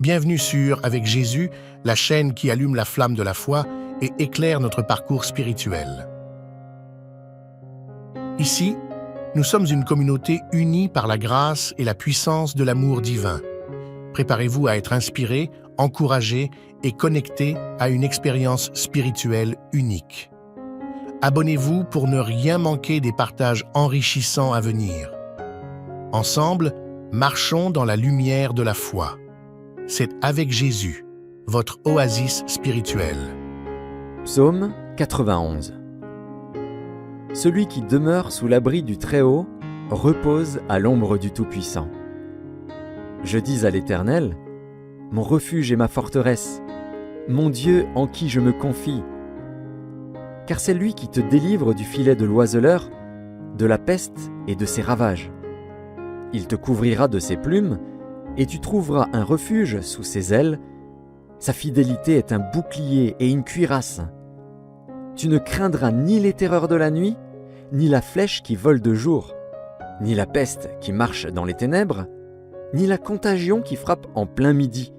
Bienvenue sur Avec Jésus, la chaîne qui allume la flamme de la foi et éclaire notre parcours spirituel. Ici, nous sommes une communauté unie par la grâce et la puissance de l'amour divin. Préparez-vous à être inspiré, encouragé et connecté à une expérience spirituelle unique. Abonnez-vous pour ne rien manquer des partages enrichissants à venir. Ensemble, marchons dans la lumière de la foi. C'est Avec Jésus, votre oasis spirituelle. Psaume 91. Celui qui demeure sous l'abri du Très-Haut repose à l'ombre du Tout-Puissant. Je dis à l'Éternel, mon refuge et ma forteresse, mon Dieu en qui je me confie. Car c'est lui qui te délivre du filet de l'oiseleur, de la peste et de ses ravages. Il te couvrira de ses plumes, et tu trouveras un refuge sous ses ailes. Sa fidélité est un bouclier et une cuirasse. Tu ne craindras ni les terreurs de la nuit, ni la flèche qui vole de jour, ni la peste qui marche dans les ténèbres, ni la contagion qui frappe en plein midi.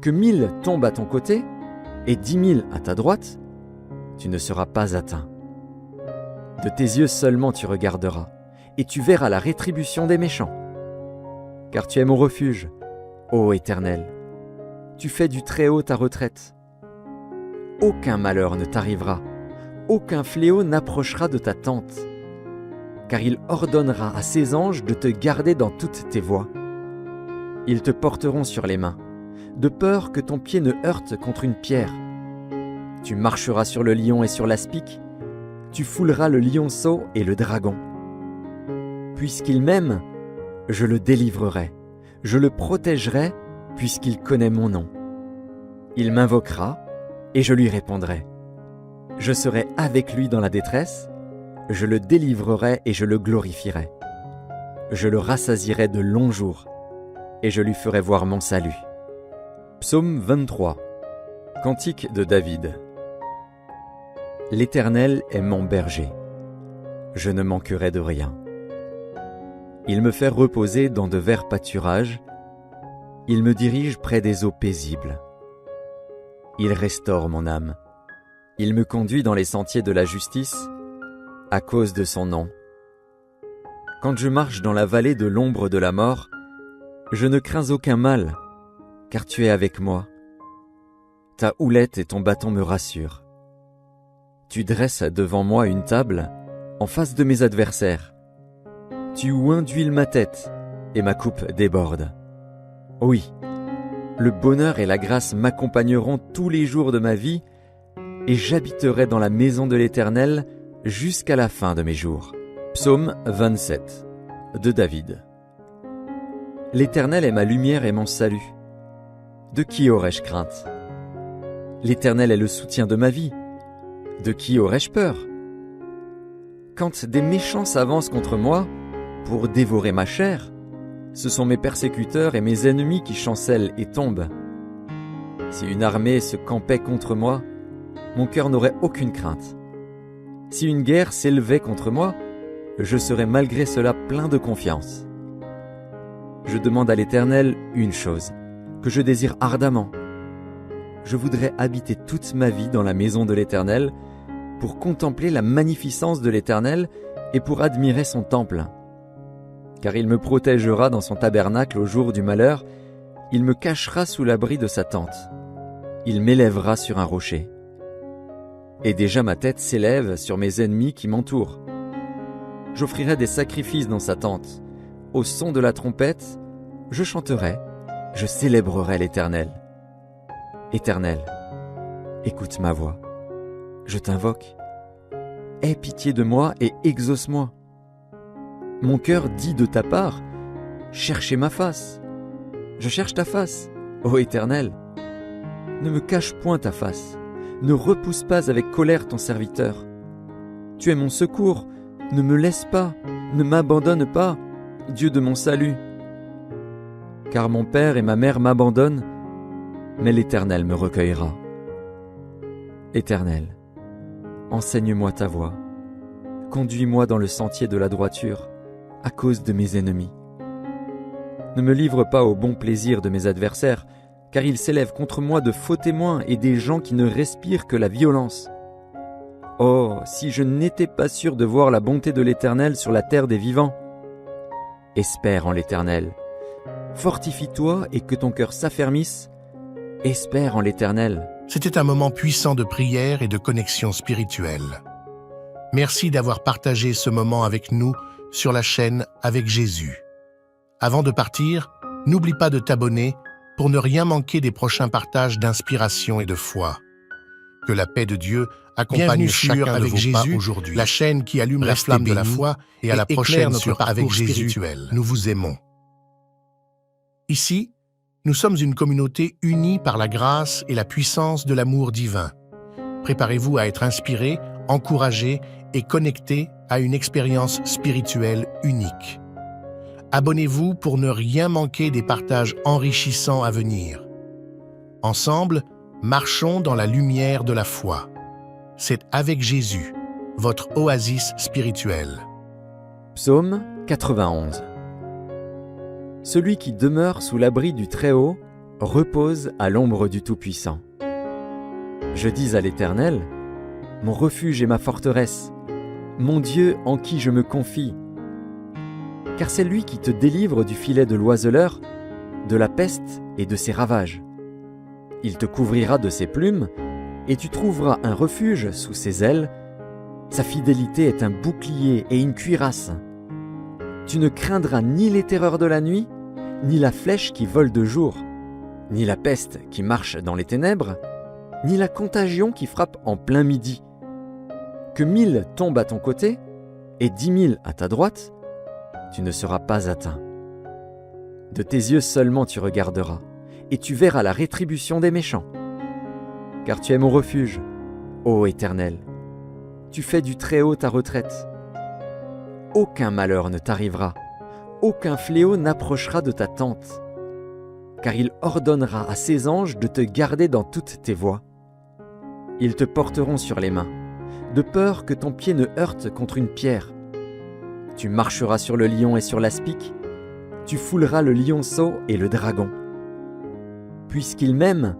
Que 1000 tombent à ton côté et 10 000 à ta droite, tu ne seras pas atteint. De tes yeux seulement tu regarderas, et tu verras la rétribution des méchants. Car tu es mon refuge, ô Éternel. Tu fais du Très-Haut ta retraite. Aucun malheur ne t'arrivera, aucun fléau n'approchera de ta tente. Car il ordonnera à ses anges de te garder dans toutes tes voies. Ils te porteront sur les mains, de peur que ton pied ne heurte contre une pierre. Tu marcheras sur le lion et sur l'aspic, tu fouleras le lionceau et le dragon. Puisqu'il m'aime, je le délivrerai, je le protégerai, puisqu'il connaît mon nom. Il m'invoquera, et je lui répondrai. Je serai avec lui dans la détresse, je le délivrerai et je le glorifierai. Je le rassasierai de longs jours, et je lui ferai voir mon salut. Psaume 23. Cantique de David. L'Éternel est mon berger. Je ne manquerai de rien. Il me fait reposer dans de verts pâturages. Il me dirige près des eaux paisibles. Il restaure mon âme. Il me conduit dans les sentiers de la justice à cause de son nom. Quand je marche dans la vallée de l'ombre de la mort, je ne crains aucun mal, car tu es avec moi. Ta houlette et ton bâton me rassurent. Tu dresses devant moi une table en face de mes adversaires. Tu oins d'huile ma tête et ma coupe déborde. Oui, le bonheur et la grâce m'accompagneront tous les jours de ma vie et j'habiterai dans la maison de l'Éternel jusqu'à la fin de mes jours. Psaume 27 de David. L'Éternel est ma lumière et mon salut. De qui aurais-je crainte? L'Éternel est le soutien de ma vie. De qui aurais-je peur? Quand des méchants s'avancent contre moi pour dévorer ma chair, ce sont mes persécuteurs et mes ennemis qui chancellent et tombent. Si une armée se campait contre moi, mon cœur n'aurait aucune crainte. Si une guerre s'élevait contre moi, je serais malgré cela plein de confiance. Je demande à l'Éternel une chose, que je désire ardemment. Je voudrais habiter toute ma vie dans la maison de l'Éternel, pour contempler la magnificence de l'Éternel et pour admirer son temple. Car il me protégera dans son tabernacle au jour du malheur, il me cachera sous l'abri de sa tente. Il m'élèvera sur un rocher. Et déjà ma tête s'élève sur mes ennemis qui m'entourent. J'offrirai des sacrifices dans sa tente. Au son de la trompette, je chanterai, je célébrerai l'Éternel. Éternel, écoute ma voix. Je t'invoque. Aie pitié de moi et exauce-moi. Mon cœur dit de ta part, cherchez ma face. Je cherche ta face, ô Éternel. Ne me cache point ta face. Ne repousse pas avec colère ton serviteur. Tu es mon secours. Ne me laisse pas. Ne m'abandonne pas, Dieu de mon salut. Car mon père et ma mère m'abandonnent, mais l'Éternel me recueillera. Éternel, enseigne-moi ta voie. Conduis-moi dans le sentier de la droiture, à cause de mes ennemis. Ne me livre pas au bon plaisir de mes adversaires, car ils s'élèvent contre moi de faux témoins et des gens qui ne respirent que la violence. Oh, si je n'étais pas sûr de voir la bonté de l'Éternel sur la terre des vivants. Espère en l'Éternel. Fortifie-toi et que ton cœur s'affermisse. Espère en l'Éternel. C'était un moment puissant de prière et de connexion spirituelle. Merci d'avoir partagé ce moment avec nous sur la chaîne Avec Jésus. Avant de partir, n'oublie pas de t'abonner pour ne rien manquer des prochains partages d'inspiration et de foi. Que la paix de Dieu accompagne chacun de vos pas aujourd'hui. La chaîne qui allume la flamme de la foi et à la prochaine sur Avec Jésus. Nous vous aimons. Ici, nous sommes une communauté unie par la grâce et la puissance de l'amour divin. Préparez-vous à être inspiré, encouragé et connecté à une expérience spirituelle unique. Abonnez-vous pour ne rien manquer des partages enrichissants à venir. Ensemble, marchons dans la lumière de la foi. C'est Avec Jésus, votre oasis spirituelle. Psaume 91. Celui qui demeure sous l'abri du Très-Haut repose à l'ombre du Tout-Puissant. Je dis à l'Éternel, mon refuge et ma forteresse, mon Dieu en qui je me confie. Car c'est lui qui te délivre du filet de l'oiseleur, de la peste et de ses ravages. Il te couvrira de ses plumes, et tu trouveras un refuge sous ses ailes. Sa fidélité est un bouclier et une cuirasse. Tu ne craindras ni les terreurs de la nuit, ni la flèche qui vole de jour, ni la peste qui marche dans les ténèbres, ni la contagion qui frappe en plein midi. Que 1000 tombent à ton côté, et 10 000 à ta droite, tu ne seras pas atteint. De tes yeux seulement tu regarderas, et tu verras la rétribution des méchants. Car tu es mon refuge, ô Éternel. Tu fais du Très-Haut ta retraite. Aucun malheur ne t'arrivera, aucun fléau n'approchera de ta tente. Car il ordonnera à ses anges de te garder dans toutes tes voies. Ils te porteront sur les mains, de peur que ton pied ne heurte contre une pierre. Tu marcheras sur le lion et sur l'aspic, tu fouleras le lionceau et le dragon. Puisqu'il m'aime,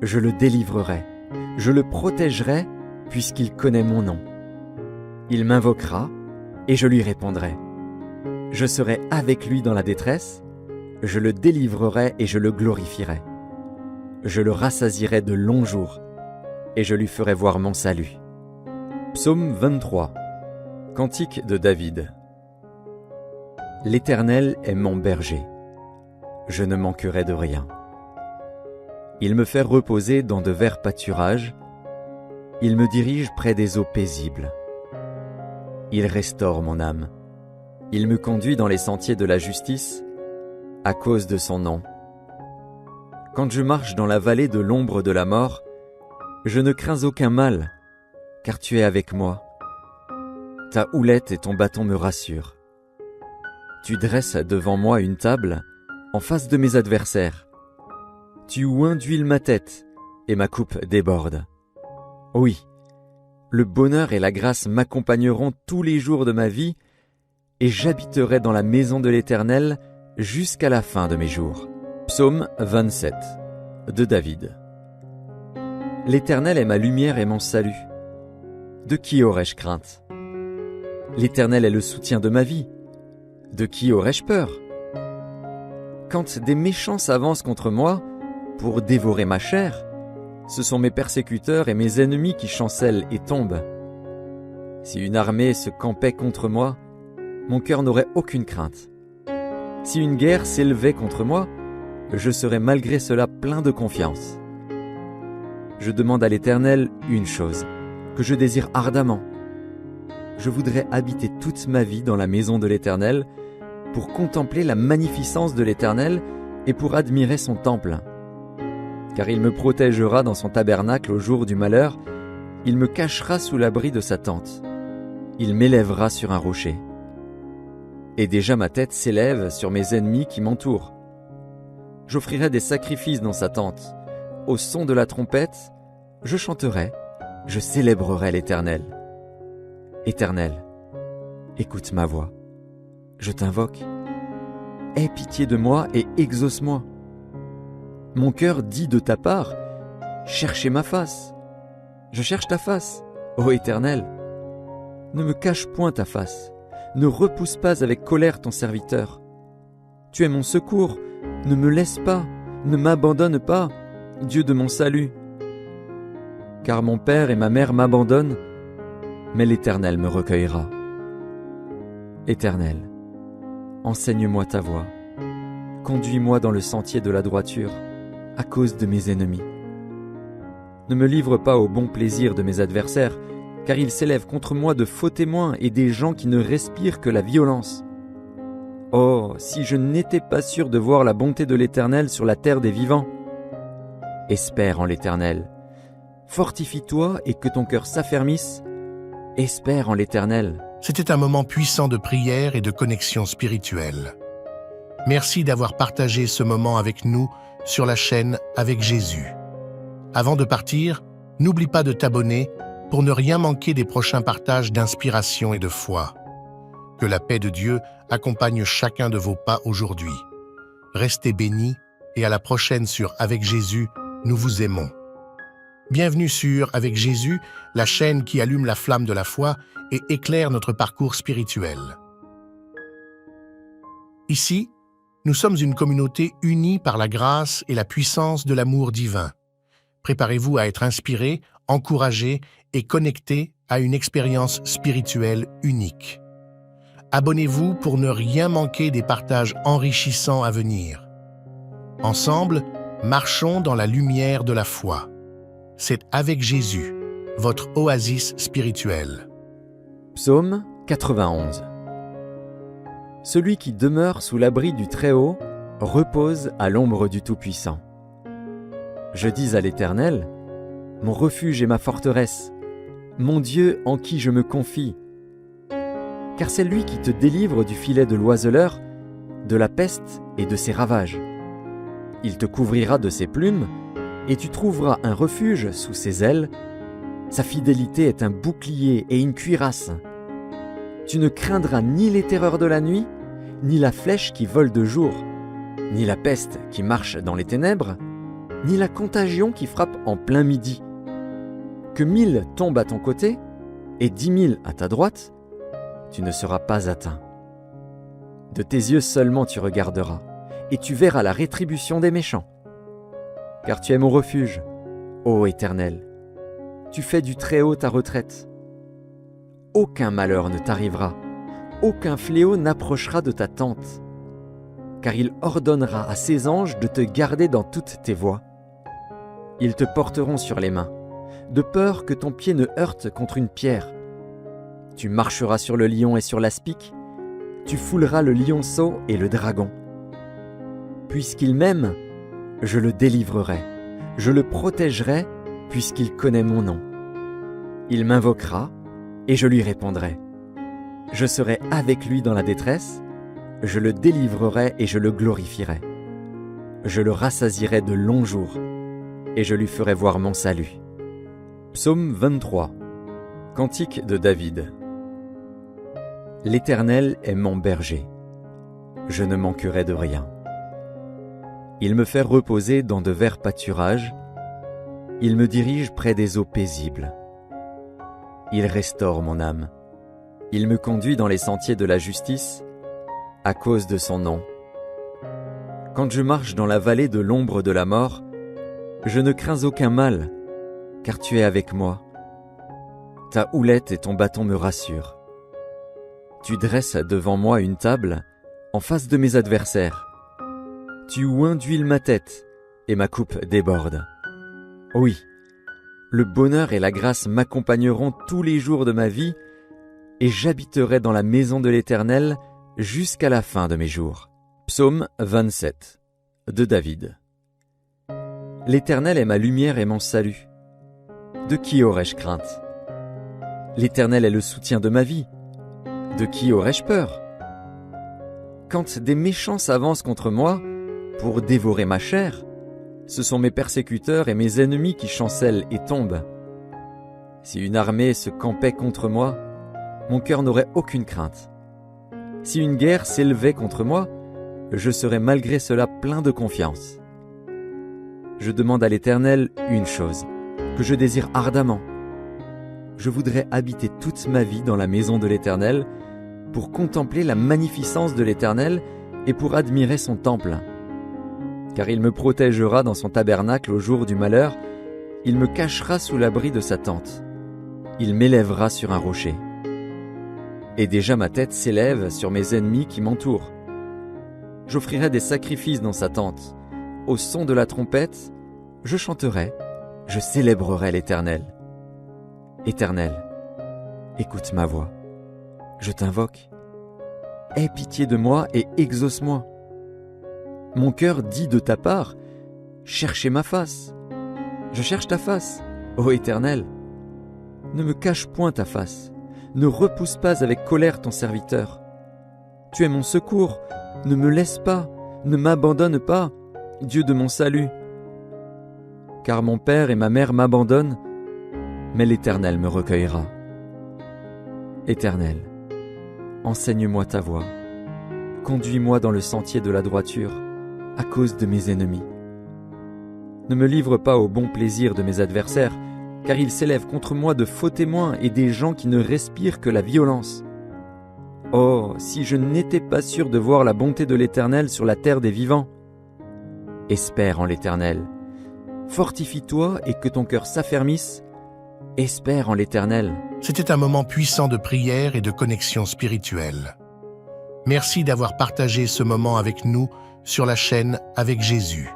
je le délivrerai, je le protégerai, puisqu'il connaît mon nom. Il m'invoquera, et je lui répondrai. Je serai avec lui dans la détresse, je le délivrerai et je le glorifierai. Je le rassasierai de longs jours, et je lui ferai voir mon salut. Psaume 23. Cantique de David. L'Éternel est mon berger. Je ne manquerai de rien. Il me fait reposer dans de verts pâturages. Il me dirige près des eaux paisibles. Il restaure mon âme. Il me conduit dans les sentiers de la justice à cause de son nom. Quand je marche dans la vallée de l'ombre de la mort, je ne crains aucun mal, car tu es avec moi. Ta houlette et ton bâton me rassurent. Tu dresses devant moi une table en face de mes adversaires. Tu oins d'huile ma tête et ma coupe déborde. Oui, le bonheur et la grâce m'accompagneront tous les jours de ma vie et j'habiterai dans la maison de l'Éternel jusqu'à la fin de mes jours. Psaume 27 de David. L'Éternel est ma lumière et mon salut. De qui aurais-je crainte? L'Éternel est le soutien de ma vie. De qui aurais-je peur? Quand des méchants s'avancent contre moi pour dévorer ma chair, ce sont mes persécuteurs et mes ennemis qui chancellent et tombent. Si une armée se campait contre moi, mon cœur n'aurait aucune crainte. Si une guerre s'élevait contre moi, je serais malgré cela plein de confiance. Je demande à l'Éternel une chose, que je désire ardemment. Je voudrais habiter toute ma vie dans la maison de l'Éternel, pour contempler la magnificence de l'Éternel et pour admirer son temple. Car il me protégera dans son tabernacle au jour du malheur, il me cachera sous l'abri de sa tente. Il m'élèvera sur un rocher. Et déjà ma tête s'élève sur mes ennemis qui m'entourent. J'offrirai des sacrifices dans sa tente. Au son de la trompette, je chanterai, je célébrerai l'Éternel. Éternel, écoute ma voix. Je t'invoque. aie pitié de moi et exauce-moi. Mon cœur dit de ta part, cherchez ma face. Je cherche ta face, ô Éternel. Ne me cache point ta face, ne repousse pas avec colère ton serviteur. Tu es mon secours, ne me laisse pas, ne m'abandonne pas, Dieu de mon salut. Car mon père et ma mère m'abandonnent, mais l'Éternel me recueillera. Éternel, enseigne-moi ta voie, conduis-moi dans le sentier de la droiture, à cause de mes ennemis. Ne me livre pas au bon plaisir de mes adversaires, car ils s'élèvent contre moi de faux témoins et des gens qui ne respirent que la violence. Oh, si je n'étais pas sûr de voir la bonté de l'Éternel sur la terre des vivants. Espère en l'Éternel. Fortifie-toi et que ton cœur s'affermisse. Espère en l'Éternel. C'était un moment puissant de prière et de connexion spirituelle. Merci d'avoir partagé ce moment avec nous sur la chaîne Avec Jésus. Avant de partir, n'oublie pas de t'abonner pour ne rien manquer des prochains partages d'inspiration et de foi. Que la paix de Dieu accompagne chacun de vos pas aujourd'hui. Restez bénis et à la prochaine sur Avec Jésus, nous vous aimons. Bienvenue sur Avec Jésus, la chaîne qui allume la flamme de la foi et éclaire notre parcours spirituel. Ici, nous sommes une communauté unie par la grâce et la puissance de l'amour divin. Préparez-vous à être inspiré, encouragé et connecté à une expérience spirituelle unique. Abonnez-vous pour ne rien manquer des partages enrichissants à venir. Ensemble, marchons dans la lumière de la foi. C'est Avec Jésus, votre oasis spirituelle. Psaume 91. Celui qui demeure sous l'abri du Très-Haut repose à l'ombre du Tout-Puissant. Je dis à l'Éternel, mon refuge et ma forteresse, mon Dieu en qui je me confie. Car c'est lui qui te délivre du filet de l'oiseleur, de la peste et de ses ravages. Il te couvrira de ses plumes, et tu trouveras un refuge sous ses ailes. Sa fidélité est un bouclier et une cuirasse. Tu ne craindras ni les terreurs de la nuit, ni la flèche qui vole de jour, ni la peste qui marche dans les ténèbres, ni la contagion qui frappe en plein midi. Que 1000 tombent à ton côté et 10 000 à ta droite, tu ne seras pas atteint. De tes yeux seulement tu regarderas, et tu verras la rétribution des méchants. Car tu es mon refuge, ô Éternel. Tu fais du Très-Haut ta retraite. Aucun malheur ne t'arrivera, aucun fléau n'approchera de ta tente. Car il ordonnera à ses anges de te garder dans toutes tes voies. Ils te porteront sur les mains, de peur que ton pied ne heurte contre une pierre. Tu marcheras sur le lion et sur l'aspic, tu fouleras le lionceau et le dragon. Puisqu'il m'aime, je le délivrerai, je le protégerai, puisqu'il connaît mon nom. Il m'invoquera, et je lui répondrai. Je serai avec lui dans la détresse, je le délivrerai et je le glorifierai. Je le rassasierai de longs jours, et je lui ferai voir mon salut. Psaume 23. Cantique de David. L'Éternel est mon berger. Je ne manquerai de rien. Il me fait reposer dans de verts pâturages. Il me dirige près des eaux paisibles. Il restaure mon âme. Il me conduit dans les sentiers de la justice, à cause de son nom. Quand je marche dans la vallée de l'ombre de la mort, je ne crains aucun mal, car tu es avec moi. Ta houlette et ton bâton me rassurent. Tu dresses devant moi une table en face de mes adversaires. Tu oins d'huile ma tête et ma coupe déborde. Oui, le bonheur et la grâce m'accompagneront tous les jours de ma vie et j'habiterai dans la maison de l'Éternel jusqu'à la fin de mes jours. Psaume 27 de David. L'Éternel est ma lumière et mon salut. De qui aurais-je crainte? L'Éternel est le soutien de ma vie. De qui aurais-je peur? Quand des méchants s'avancent contre moi pour dévorer ma chair, ce sont mes persécuteurs et mes ennemis qui chancellent et tombent. Si une armée se campait contre moi, mon cœur n'aurait aucune crainte. Si une guerre s'élevait contre moi, je serai malgré cela plein de confiance. Je demande à l'Éternel une chose, que je désire ardemment. Je voudrais habiter toute ma vie dans la maison de l'Éternel, pour contempler la magnificence de l'Éternel et pour admirer son temple. Car il me protégera dans son tabernacle au jour du malheur, il me cachera sous l'abri de sa tente. Il m'élèvera sur un rocher. Et déjà ma tête s'élève sur mes ennemis qui m'entourent. J'offrirai des sacrifices dans sa tente. Au son de la trompette, je chanterai, je célébrerai l'Éternel. Éternel, écoute ma voix. Je t'invoque. Aie pitié de moi et exauce-moi. Mon cœur dit de ta part, cherchez ma face. Je cherche ta face, ô Éternel. Ne me cache point ta face, ne repousse pas avec colère ton serviteur. Tu es mon secours, ne me laisse pas, ne m'abandonne pas, Dieu de mon salut. Car mon père et ma mère m'abandonnent, mais l'Éternel me recueillera. Éternel, enseigne-moi ta voie, conduis-moi dans le sentier de la droiture, à cause de mes ennemis. Ne me livre pas au bon plaisir de mes adversaires, car ils s'élèvent contre moi de faux témoins et des gens qui ne respirent que la violence. Oh, si je n'étais pas sûr de voir la bonté de l'Éternel sur la terre des vivants. Espère en l'Éternel. Fortifie-toi et que ton cœur s'affermisse. Espère en l'Éternel. C'était un moment puissant de prière et de connexion spirituelle. Merci d'avoir partagé ce moment avec nous sur la chaîne Avec Jésus.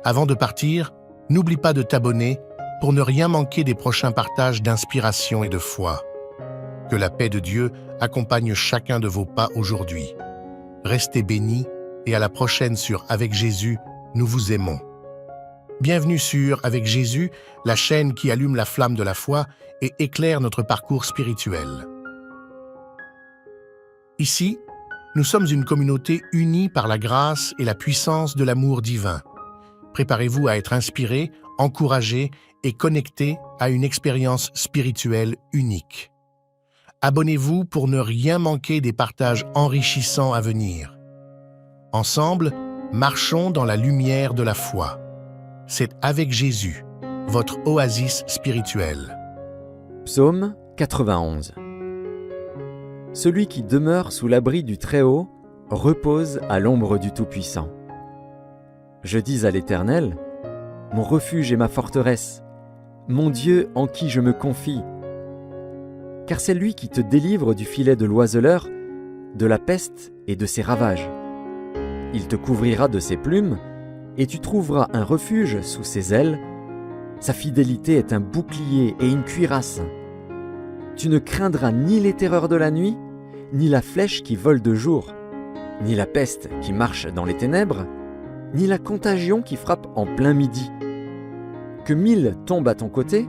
Avant de partir, n'oublie pas de t'abonner pour ne rien manquer des prochains partages d'inspiration et de foi. Que la paix de Dieu accompagne chacun de vos pas aujourd'hui. Restez bénis et à la prochaine sur Avec Jésus, nous vous aimons. Bienvenue sur Avec Jésus, la chaîne qui allume la flamme de la foi et éclaire notre parcours spirituel. Ici, nous sommes une communauté unie par la grâce et la puissance de l'amour divin. Préparez-vous à être inspiré, encouragé et connecté à une expérience spirituelle unique. Abonnez-vous pour ne rien manquer des partages enrichissants à venir. Ensemble, marchons dans la lumière de la foi. C'est Avec Jésus, votre oasis spirituelle. Psaume 91. Celui qui demeure sous l'abri du Très-Haut repose à l'ombre du Tout-Puissant. Je dis à l'Éternel, mon refuge et ma forteresse, mon Dieu en qui je me confie. Car c'est lui qui te délivre du filet de l'oiseleur, de la peste et de ses ravages. Il te couvrira de ses plumes, et tu trouveras un refuge sous ses ailes. Sa fidélité est un bouclier et une cuirasse. Tu ne craindras ni les terreurs de la nuit, ni la flèche qui vole de jour, ni la peste qui marche dans les ténèbres, ni la contagion qui frappe en plein midi. Que 1000 tombent à ton côté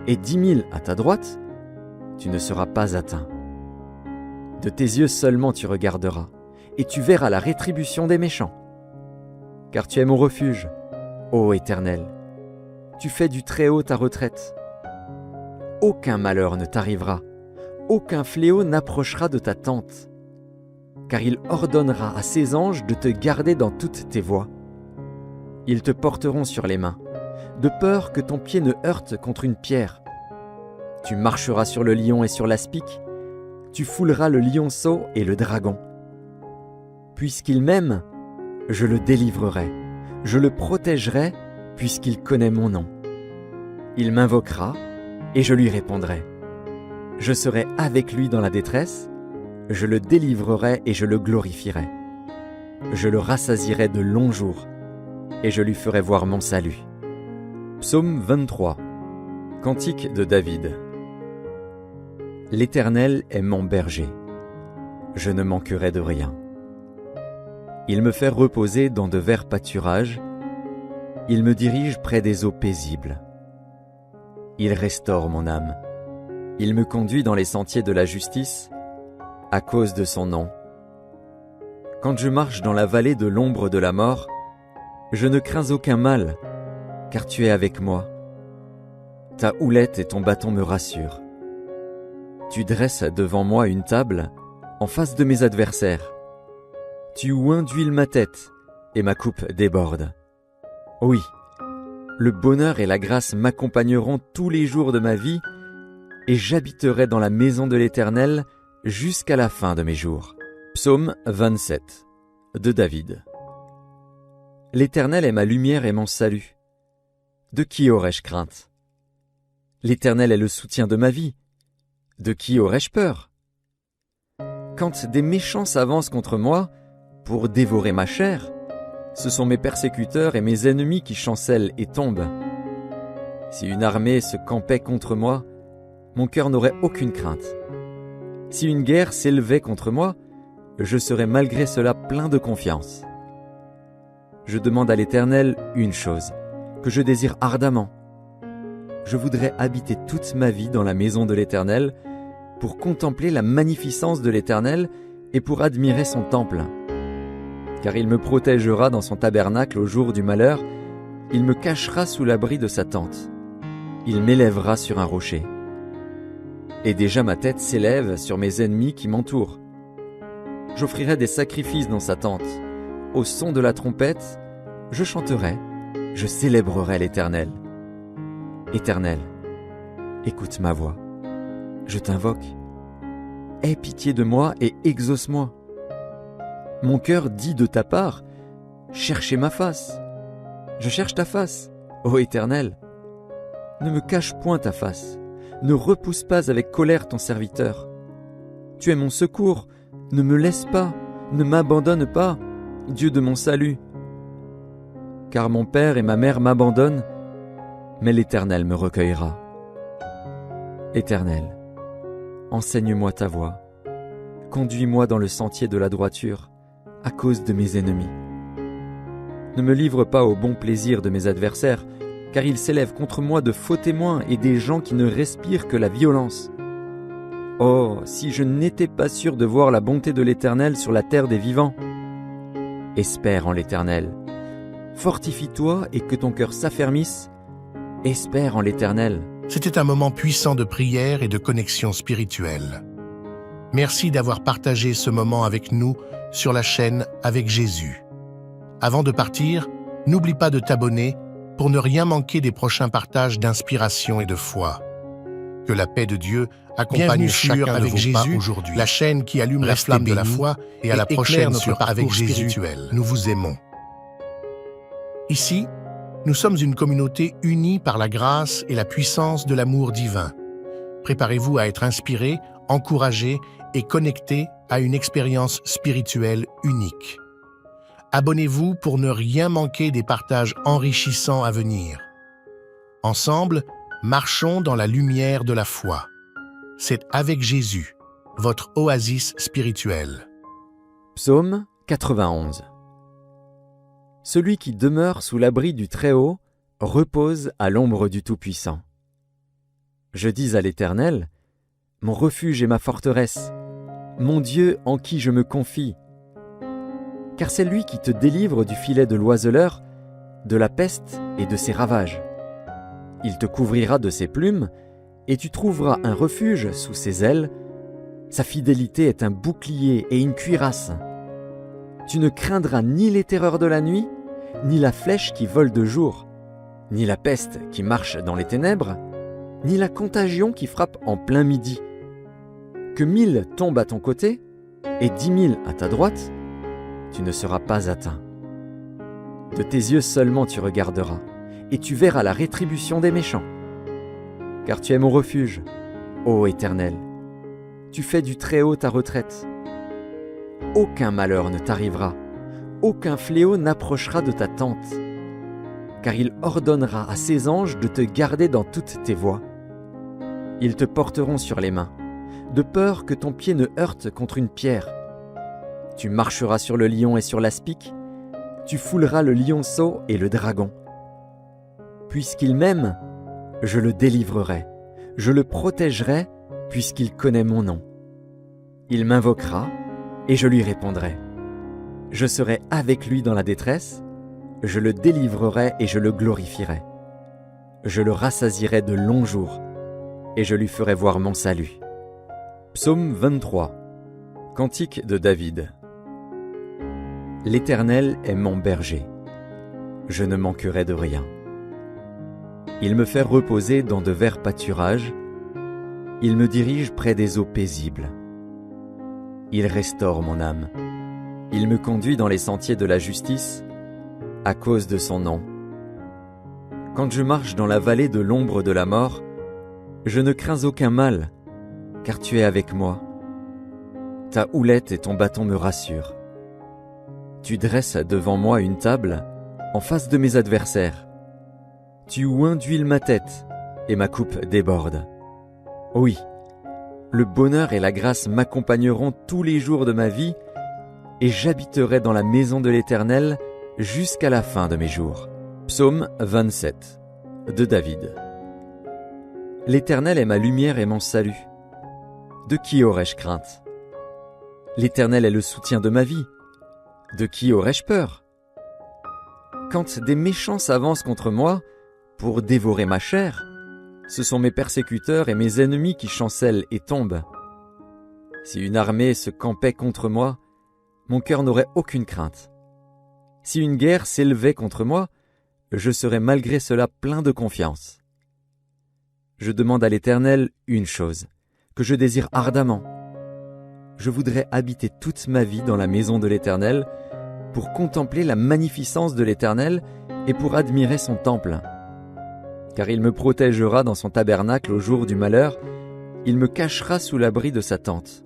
et 10 000 à ta droite, tu ne seras pas atteint. De tes yeux seulement tu regarderas, et tu verras la rétribution des méchants. Car tu es mon refuge, ô Éternel. Tu fais du Très-Haut ta retraite. Aucun malheur ne t'arrivera, aucun fléau n'approchera de ta tente. Car il ordonnera à ses anges de te garder dans toutes tes voies. Ils te porteront sur les mains, de peur que ton pied ne heurte contre une pierre. Tu marcheras sur le lion et sur l'aspic, tu fouleras le lionceau et le dragon. Puisqu'il m'aime, je le délivrerai, je le protégerai, puisqu'il connaît mon nom. Il m'invoquera, et je lui répondrai. Je serai avec lui dans la détresse, je le délivrerai et je le glorifierai. Je le rassasierai de longs jours, et je lui ferai voir mon salut. Psaume 23. Cantique de David. L'Éternel est mon berger. Je ne manquerai de rien. Il me fait reposer dans de verts pâturages. Il me dirige près des eaux paisibles. Il restaure mon âme. Il me conduit dans les sentiers de la justice, à cause de son nom. Quand je marche dans la vallée de l'ombre de la mort, je ne crains aucun mal, car tu es avec moi. Ta houlette et ton bâton me rassurent. Tu dresses devant moi une table en face de mes adversaires. Tu oins d'huile ma tête, et ma coupe déborde. Oui, le bonheur et la grâce m'accompagneront tous les jours de ma vie, et j'habiterai dans la maison de l'Éternel jusqu'à la fin de mes jours. Psaume 27 de David. L'Éternel est ma lumière et mon salut. De qui aurais-je crainte? L'Éternel est le soutien de ma vie. De qui aurais-je peur? Quand des méchants s'avancent contre moi pour dévorer ma chair, ce sont mes persécuteurs et mes ennemis qui chancellent et tombent. Si une armée se campait contre moi, mon cœur n'aurait aucune crainte. Si une guerre s'élevait contre moi, je serais malgré cela plein de confiance. Je demande à l'Éternel une chose, que je désire ardemment. Je voudrais habiter toute ma vie dans la maison de l'Éternel, pour contempler la magnificence de l'Éternel et pour admirer son temple. Car il me protégera dans son tabernacle au jour du malheur, il me cachera sous l'abri de sa tente. Il m'élèvera sur un rocher. Et déjà ma tête s'élève sur mes ennemis qui m'entourent. J'offrirai des sacrifices dans sa tente. Au son de la trompette, je chanterai, je célébrerai l'Éternel. Éternel, écoute ma voix. Je t'invoque. Aie pitié de moi et exauce-moi. Mon cœur dit de ta part, cherchez ma face. Je cherche ta face, ô Éternel. Ne me cache point ta face. Ne repousse pas avec colère ton serviteur. Tu es mon secours, ne me laisse pas, ne m'abandonne pas, Dieu de mon salut. Car mon père et ma mère m'abandonnent, mais l'Éternel me recueillera. Éternel, enseigne-moi ta voie. Conduis-moi dans le sentier de la droiture, à cause de mes ennemis. Ne me livre pas au bon plaisir de mes adversaires, car ils s'élèvent contre moi de faux témoins et des gens qui ne respirent que la violence. Oh, si je n'étais pas sûr de voir la bonté de l'Éternel sur la terre des vivants. Espère en l'Éternel. Fortifie-toi et que ton cœur s'affermisse. Espère en l'Éternel. C'était un moment puissant de prière et de connexion spirituelle. Merci d'avoir partagé ce moment avec nous sur la chaîne Avec Jésus. Avant de partir, n'oublie pas de t'abonner pour ne rien manquer des prochains partages d'inspiration et de foi. Que la paix de Dieu accompagne chacun avec Jésus aujourd'hui. La chaîne qui allume la flamme de la foi et à la prochaine sur Avec Jésus. Nous vous aimons. Ici, nous sommes une communauté unie par la grâce et la puissance de l'amour divin. Préparez-vous à être inspiré, encouragé et connecté à une expérience spirituelle unique. Abonnez-vous pour ne rien manquer des partages enrichissants à venir. Ensemble, marchons dans la lumière de la foi. C'est Avec Jésus, votre oasis spirituelle. Psaume 91. Celui qui demeure sous l'abri du Très-Haut repose à l'ombre du Tout-Puissant. Je dis à l'Éternel, mon refuge et ma forteresse, mon Dieu en qui je me confie. Car c'est lui qui te délivre du filet de l'oiseleur, de la peste et de ses ravages. Il te couvrira de ses plumes, et tu trouveras un refuge sous ses ailes. Sa fidélité est un bouclier et une cuirasse. Tu ne craindras ni les terreurs de la nuit, ni la flèche qui vole de jour, ni la peste qui marche dans les ténèbres, ni la contagion qui frappe en plein midi. Que 1000 tombent à ton côté, et 10 000 à ta droite, tu ne seras pas atteint. De tes yeux seulement tu regarderas, et tu verras la rétribution des méchants. Car tu es mon refuge, ô Éternel. Tu fais du Très-Haut ta retraite. Aucun malheur ne t'arrivera, aucun fléau n'approchera de ta tente. Car il ordonnera à ses anges de te garder dans toutes tes voies. Ils te porteront sur les mains, de peur que ton pied ne heurte contre une pierre. Tu marcheras sur le lion et sur l'aspic, tu fouleras le lionceau et le dragon. Puisqu'il m'aime, je le délivrerai, je le protégerai, puisqu'il connaît mon nom. Il m'invoquera, et je lui répondrai. Je serai avec lui dans la détresse, je le délivrerai et je le glorifierai. Je le rassasierai de longs jours, et je lui ferai voir mon salut. Psaume 23. Cantique de David. L'Éternel est mon berger. Je ne manquerai de rien. Il me fait reposer dans de verts pâturages. Il me dirige près des eaux paisibles. Il restaure mon âme. Il me conduit dans les sentiers de la justice à cause de son nom. Quand je marche dans la vallée de l'ombre de la mort, je ne crains aucun mal, car tu es avec moi. Ta houlette et ton bâton me rassurent. Tu dresses devant moi une table en face de mes adversaires. Tu oins d'huile ma tête et ma coupe déborde. Oui, le bonheur et la grâce m'accompagneront tous les jours de ma vie et j'habiterai dans la maison de l'Éternel jusqu'à la fin de mes jours. Psaume 27 de David. L'Éternel est ma lumière et mon salut. De qui aurais-je crainte? L'Éternel est le soutien de ma vie. De qui aurais-je peur? Quand des méchants s'avancent contre moi pour dévorer ma chair, ce sont mes persécuteurs et mes ennemis qui chancellent et tombent. Si une armée se campait contre moi, mon cœur n'aurait aucune crainte. Si une guerre s'élevait contre moi, je serais malgré cela plein de confiance. Je demande à l'Éternel une chose, que je désire ardemment. Je voudrais habiter toute ma vie dans la maison de l'Éternel, pour contempler la magnificence de l'Éternel et pour admirer son temple. Car il me protégera dans son tabernacle au jour du malheur, il me cachera sous l'abri de sa tente.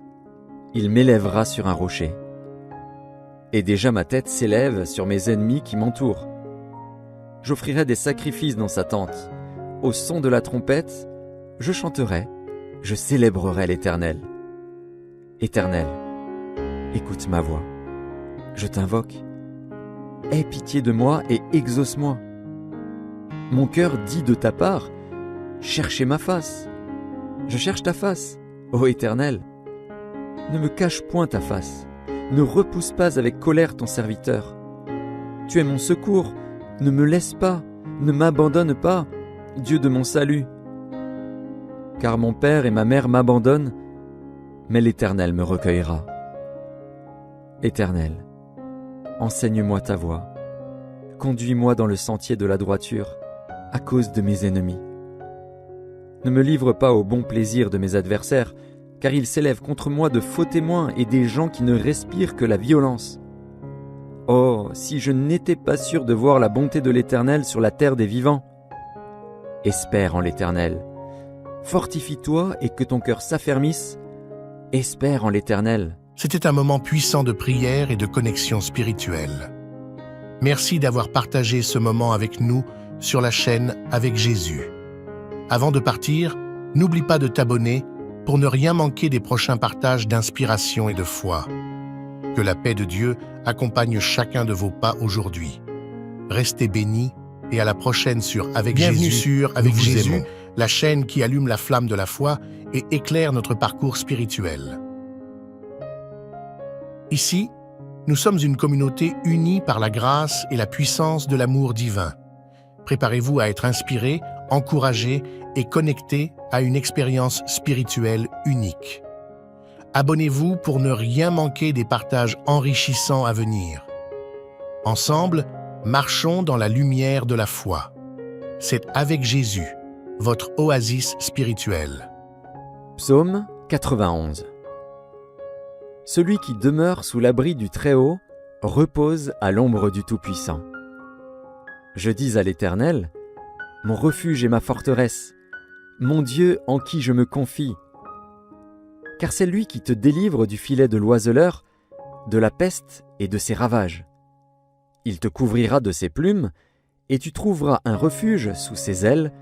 Il m'élèvera sur un rocher. Et déjà ma tête s'élève sur mes ennemis qui m'entourent. J'offrirai des sacrifices dans sa tente. Au son de la trompette, je chanterai, je célébrerai l'Éternel. Éternel, écoute ma voix. Je t'invoque. Aie pitié de moi et exauce-moi. Mon cœur dit de ta part, cherchez ma face. Je cherche ta face, ô Éternel. Ne me cache point ta face. Ne repousse pas avec colère ton serviteur. Tu es mon secours. Ne me laisse pas. Ne m'abandonne pas, Dieu de mon salut. Car mon père et ma mère m'abandonnent, mais l'Éternel me recueillera. Éternel, enseigne-moi ta voie. Conduis-moi dans le sentier de la droiture, à cause de mes ennemis. Ne me livre pas au bon plaisir de mes adversaires, car ils s'élèvent contre moi de faux témoins et des gens qui ne respirent que la violence. Oh, si je n'étais pas sûr de voir la bonté de l'Éternel sur la terre des vivants. Espère en l'Éternel. Fortifie-toi et que ton cœur s'affermisse. Espère en l'Éternel. C'était un moment puissant de prière et de connexion spirituelle. Merci d'avoir partagé ce moment avec nous sur la chaîne Avec Jésus. Avant de partir, n'oublie pas de t'abonner pour ne rien manquer des prochains partages d'inspiration et de foi. Que la paix de Dieu accompagne chacun de vos pas aujourd'hui. Restez bénis et à la prochaine sur Avec Jésus. Bienvenue sur Avec Jésus, la chaîne qui allume la flamme de la foi et éclaire notre parcours spirituel. Ici, nous sommes une communauté unie par la grâce et la puissance de l'amour divin. Préparez-vous à être inspiré, encouragé et connecté à une expérience spirituelle unique. Abonnez-vous pour ne rien manquer des partages enrichissants à venir. Ensemble, marchons dans la lumière de la foi. C'est Avec Jésus, votre oasis spirituelle. Psaume 91. Celui qui demeure sous l'abri du Très-Haut repose à l'ombre du Tout-Puissant. Je dis à l'Éternel, mon refuge et ma forteresse, mon Dieu en qui je me confie. Car c'est lui qui te délivre du filet de l'oiseleur, de la peste et de ses ravages. Il te couvrira de ses plumes, et tu trouveras un refuge sous ses ailes.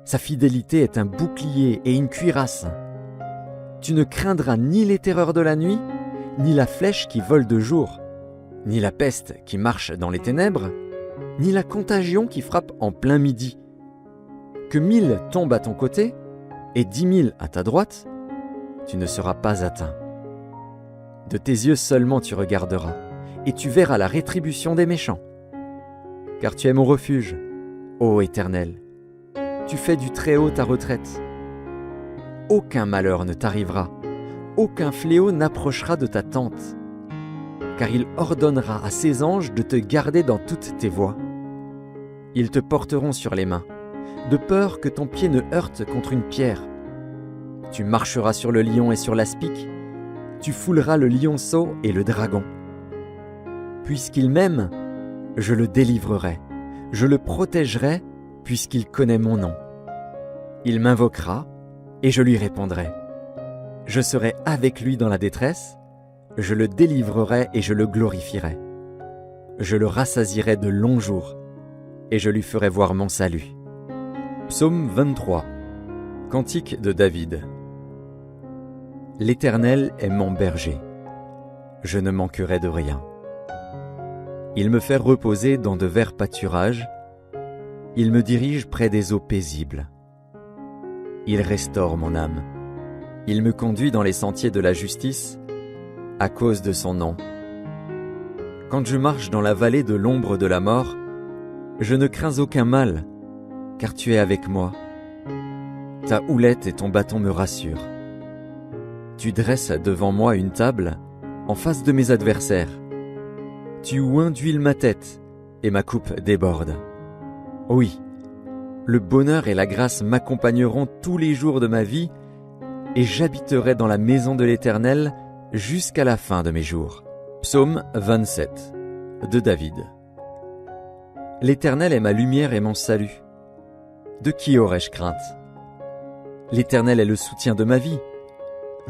Sa fidélité est un bouclier et une cuirasse. Tu ne craindras ni les terreurs de la nuit, ni la flèche qui vole de jour, ni la peste qui marche dans les ténèbres, ni la contagion qui frappe en plein midi. Que 1000 tombent à ton côté et 10 000 à ta droite, tu ne seras pas atteint. De tes yeux seulement tu regarderas, et tu verras la rétribution des méchants. Car tu es mon refuge, ô Éternel. Tu fais du Très-Haut ta retraite. Aucun malheur ne t'arrivera, aucun fléau n'approchera de ta tente. car il ordonnera à ses anges de te garder dans toutes tes voies. Ils te porteront sur les mains, de peur que ton pied ne heurte contre une pierre. Tu marcheras sur le lion et sur l'aspic, tu fouleras le lionceau et le dragon. Puisqu'il m'aime, je le délivrerai, je le protégerai, puisqu'il connaît mon nom. Il m'invoquera, et je lui répondrai. Je serai avec lui dans la détresse, je le délivrerai et je le glorifierai. Je le rassasierai de longs jours, et je lui ferai voir mon salut. Psaume 23. Cantique de David. L'Éternel est mon berger. Je ne manquerai de rien. Il me fait reposer dans de verts pâturages. Il me dirige près des eaux paisibles. Il restaure mon âme. Il me conduit dans les sentiers de la justice à cause de son nom. Quand je marche dans la vallée de l'ombre de la mort, je ne crains aucun mal, car tu es avec moi. Ta houlette et ton bâton me rassurent. Tu dresses devant moi une table en face de mes adversaires. Tu oins d'huile ma tête et ma coupe déborde. Oui, le bonheur et la grâce m'accompagneront tous les jours de ma vie et j'habiterai dans la maison de l'Éternel jusqu'à la fin de mes jours. Psaume 27 de David. L'Éternel est ma lumière et mon salut. De qui aurais-je crainte? L'Éternel est le soutien de ma vie.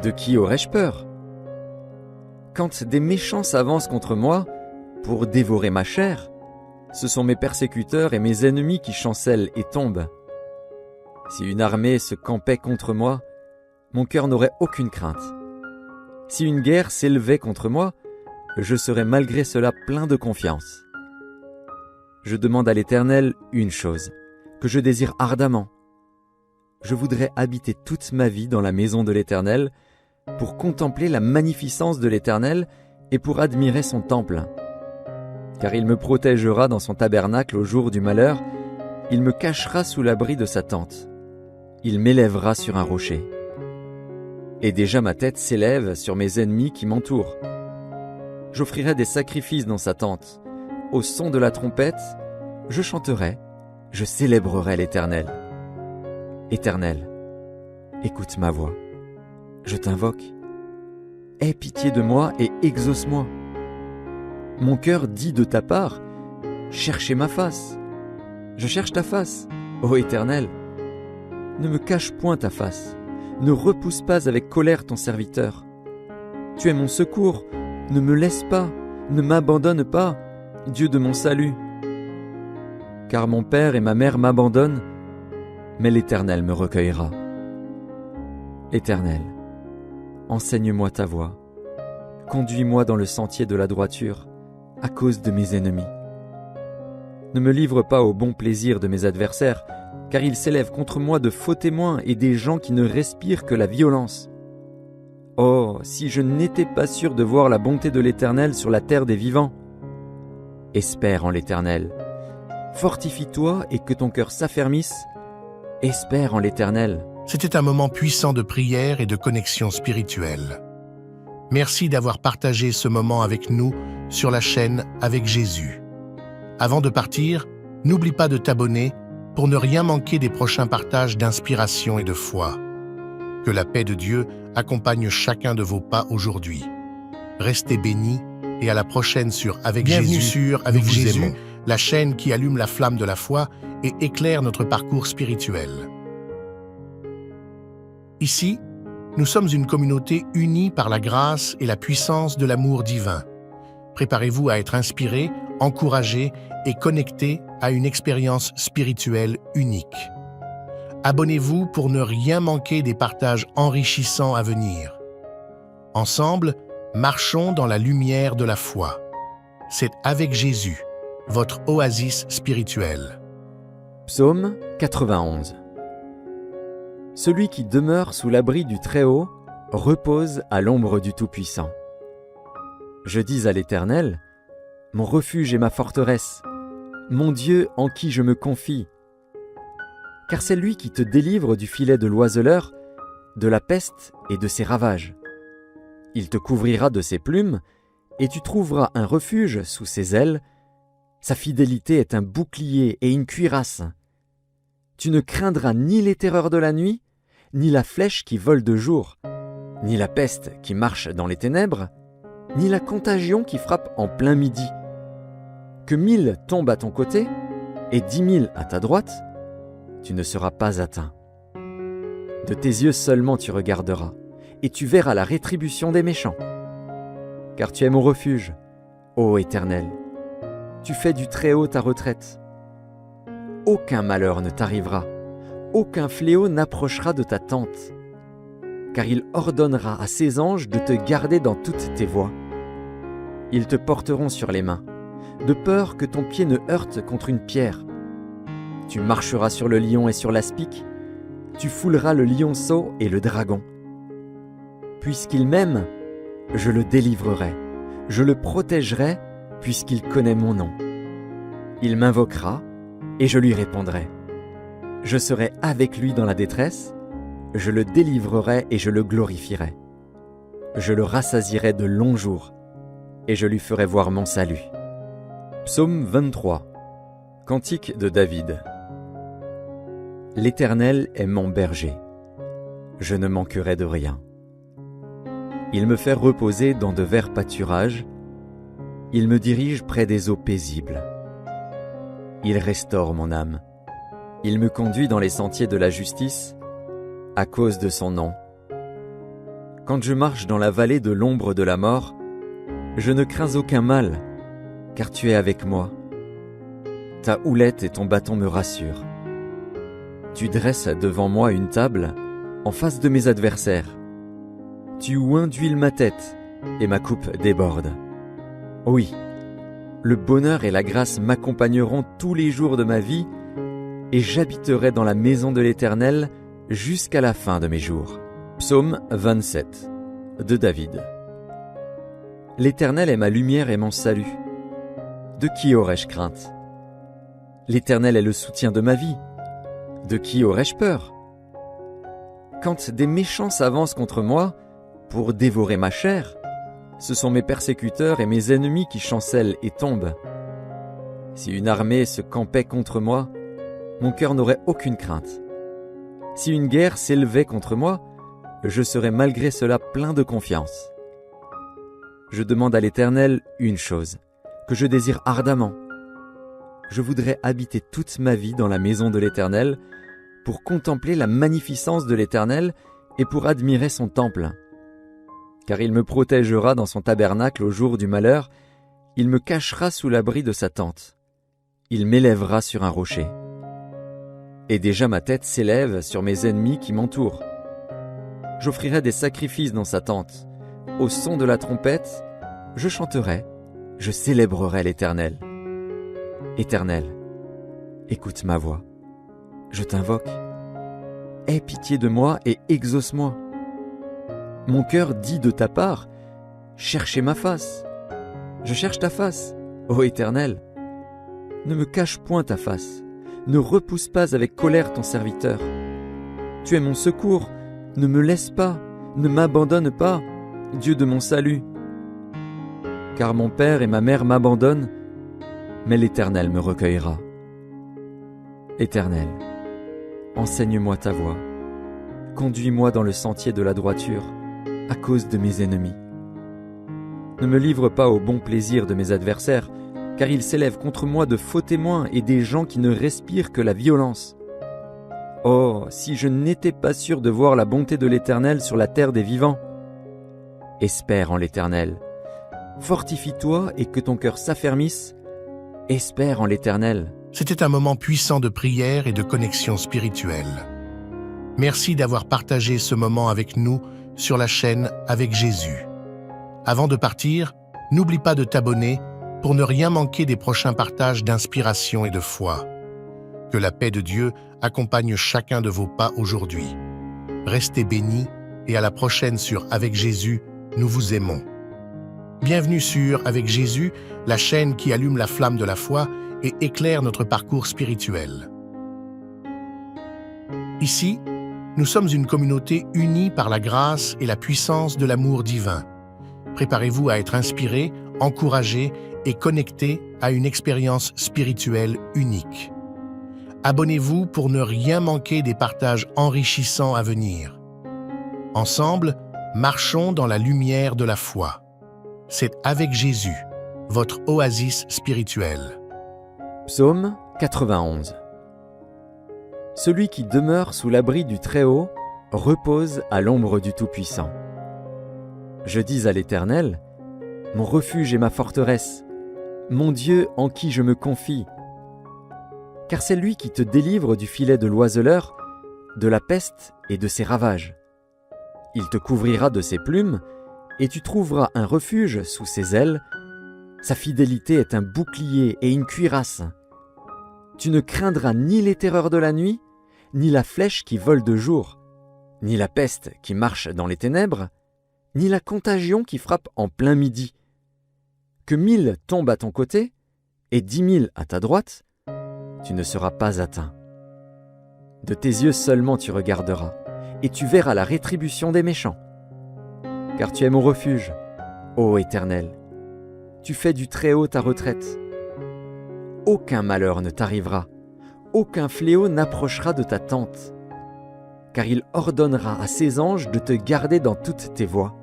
De qui aurais-je peur? Quand des méchants s'avancent contre moi pour dévorer ma chair, ce sont mes persécuteurs et mes ennemis qui chancellent et tombent. Si une armée se campait contre moi, mon cœur n'aurait aucune crainte. Si une guerre s'élevait contre moi, je serais malgré cela plein de confiance. Je demande à l'Éternel une chose, que je désire ardemment. Je voudrais habiter toute ma vie dans la maison de l'Éternel, pour contempler la magnificence de l'Éternel et pour admirer son temple. Car il me protégera dans son tabernacle au jour du malheur, il me cachera sous l'abri de sa tente. Il m'élèvera sur un rocher. Et déjà ma tête s'élève sur mes ennemis qui m'entourent. J'offrirai des sacrifices dans sa tente. Au son de la trompette, je chanterai, je célébrerai l'Éternel. Éternel, écoute ma voix. Je t'invoque. Aie pitié de moi et exauce-moi. Mon cœur dit de ta part, cherchez ma face. Je cherche ta face, ô Éternel. Ne me cache point ta face. Ne repousse pas avec colère ton serviteur. Tu es mon secours, ne me laisse pas, ne m'abandonne pas, Dieu de mon salut. Car mon père et ma mère m'abandonnent, mais l'Éternel me recueillera. Éternel, enseigne-moi ta voie. Conduis-moi dans le sentier de la droiture, à cause de mes ennemis. Ne me livre pas au bon plaisir de mes adversaires, car ils s'élèvent contre moi de faux témoins et des gens qui ne respirent que la violence. Oh, si je n'étais pas sûr de voir la bonté de l'Éternel sur la terre des vivants. Espère en l'Éternel. Fortifie-toi et que ton cœur s'affermisse. Espère en l'Éternel. C'était un moment puissant de prière et de connexion spirituelle. Merci d'avoir partagé ce moment avec nous sur la chaîne Avec Jésus. Avant de partir, n'oublie pas de t'abonner pour ne rien manquer des prochains partages d'inspiration et de foi. Que la paix de Dieu accompagne chacun de vos pas aujourd'hui. Restez bénis et à la prochaine sur Avec Bienvenue Jésus. sur Avec Nous vous Jésus, aimons. la chaîne qui allume la flamme de la foi et éclaire notre parcours spirituel. Ici, nous sommes une communauté unie par la grâce et la puissance de l'amour divin. Préparez-vous à être inspiré, encouragé et connecté à une expérience spirituelle unique. Abonnez-vous pour ne rien manquer des partages enrichissants à venir. Ensemble, marchons dans la lumière de la foi. C'est Avec Jésus, votre oasis spirituelle. Psaume 91. Celui qui demeure sous l'abri du Très-Haut repose à l'ombre du Tout-Puissant. Je dis à l'Éternel, mon refuge et ma forteresse, mon Dieu en qui je me confie. Car c'est lui qui te délivre du filet de l'oiseleur, de la peste et de ses ravages. Il te couvrira de ses plumes, et tu trouveras un refuge sous ses ailes. Sa fidélité est un bouclier et une cuirasse. Tu ne craindras ni les terreurs de la nuit, ni la flèche qui vole de jour, ni la peste qui marche dans les ténèbres, ni la contagion qui frappe en plein midi. Que 1000 tombent à ton côté et 10 000 à ta droite, tu ne seras pas atteint. De tes yeux seulement tu regarderas, et tu verras la rétribution des méchants. Car tu es mon refuge, ô Éternel. Tu fais du Très-Haut ta retraite. Aucun malheur ne t'arrivera, aucun fléau n'approchera de ta tente. Car il ordonnera à ses anges de te garder dans toutes tes voies. Ils te porteront sur les mains, de peur que ton pied ne heurte contre une pierre. Tu marcheras sur le lion et sur l'aspic, tu fouleras le lionceau et le dragon. Puisqu'il m'aime, je le délivrerai, je le protégerai, puisqu'il connaît mon nom. Il m'invoquera, et je lui répondrai. Je serai avec lui dans la détresse, je le délivrerai et je le glorifierai. Je le rassasierai de longs jours, et je lui ferai voir mon salut. Psaume 23. Cantique de David. L'Éternel est mon berger. Je ne manquerai de rien. Il me fait reposer dans de verts pâturages. Il me dirige près des eaux paisibles. Il restaure mon âme. Il me conduit dans les sentiers de la justice, à cause de son nom. Quand je marche dans la vallée de l'ombre de la mort, je ne crains aucun mal, car tu es avec moi. Ta houlette et ton bâton me rassurent. Tu dresses devant moi une table en face de mes adversaires. Tu oins d'huile ma tête et ma coupe déborde. Oui, le bonheur et la grâce m'accompagneront tous les jours de ma vie et j'habiterai dans la maison de l'Éternel jusqu'à la fin de mes jours. Psaume 27 de David. L'Éternel est ma lumière et mon salut. De qui aurais-je crainte? L'Éternel est le soutien de ma vie. De qui aurais-je peur? Quand des méchants s'avancent contre moi pour dévorer ma chair, ce sont mes persécuteurs et mes ennemis qui chancellent et tombent. Si une armée se campait contre moi, mon cœur n'aurait aucune crainte. Si une guerre s'élevait contre moi, je serais malgré cela plein de confiance. Je demande à l'Éternel une chose, que je désire ardemment. Je voudrais habiter toute ma vie dans la maison de l'Éternel, pour contempler la magnificence de l'Éternel et pour admirer son temple. Car il me protégera dans son tabernacle au jour du malheur, il me cachera sous l'abri de sa tente. Il m'élèvera sur un rocher. Et déjà ma tête s'élève sur mes ennemis qui m'entourent. J'offrirai des sacrifices dans sa tente. Au son de la trompette, je chanterai, je célébrerai l'Éternel. Éternel, écoute ma voix. Je t'invoque. Aie pitié de moi et exauce-moi. Mon cœur dit de ta part, cherchez ma face. Je cherche ta face, ô Éternel. Ne me cache point ta face. Ne repousse pas avec colère ton serviteur. Tu es mon secours, ne me laisse pas, ne m'abandonne pas, Dieu de mon salut. Car mon père et ma mère m'abandonnent, mais l'Éternel me recueillera. Éternel, enseigne-moi ta voie. Conduis-moi dans le sentier de la droiture, à cause de mes ennemis. Ne me livre pas au bon plaisir de mes adversaires, car ils s'élèvent contre moi de faux témoins et des gens qui ne respirent que la violence. Oh, si je n'étais pas sûr de voir la bonté de l'Éternel sur la terre des vivants. Espère en l'Éternel. Fortifie-toi et que ton cœur s'affermisse. Espère en l'Éternel. C'était un moment puissant de prière et de connexion spirituelle. Merci d'avoir partagé ce moment avec nous sur la chaîne Avec Jésus. Avant de partir, n'oublie pas de t'abonner pour ne rien manquer des prochains partages d'inspiration et de foi. Que la paix de Dieu accompagne chacun de vos pas aujourd'hui. Restez bénis et à la prochaine sur Avec Jésus, nous vous aimons. Bienvenue sur Avec Jésus, la chaîne qui allume la flamme de la foi et éclaire notre parcours spirituel. Ici, nous sommes une communauté unie par la grâce et la puissance de l'amour divin. Préparez-vous à être inspiré, encouragé et connecté à une expérience spirituelle unique. Abonnez-vous pour ne rien manquer des partages enrichissants à venir. Ensemble, marchons dans la lumière de la foi. C'est avec Jésus, votre oasis spirituelle. Psaume 91. Celui qui demeure sous l'abri du Très-Haut repose à l'ombre du Tout-Puissant. Je dis à l'Éternel, mon refuge et ma forteresse, mon Dieu en qui je me confie. Car c'est lui qui te délivre du filet de l'oiseleur, de la peste et de ses ravages. Il te couvrira de ses plumes, et tu trouveras un refuge sous ses ailes. Sa fidélité est un bouclier et une cuirasse. Tu ne craindras ni les terreurs de la nuit, ni la flèche qui vole de jour, ni la peste qui marche dans les ténèbres, ni la contagion qui frappe en plein midi. Que 1000 tombent à ton côté, et 10 000 à ta droite, tu ne seras pas atteint. De tes yeux seulement tu regarderas, et tu verras la rétribution des méchants. Car tu es mon refuge, ô Éternel. Tu fais du Très-Haut ta retraite. Aucun malheur ne t'arrivera, aucun fléau n'approchera de ta tente. Car il ordonnera à ses anges de te garder dans toutes tes voies.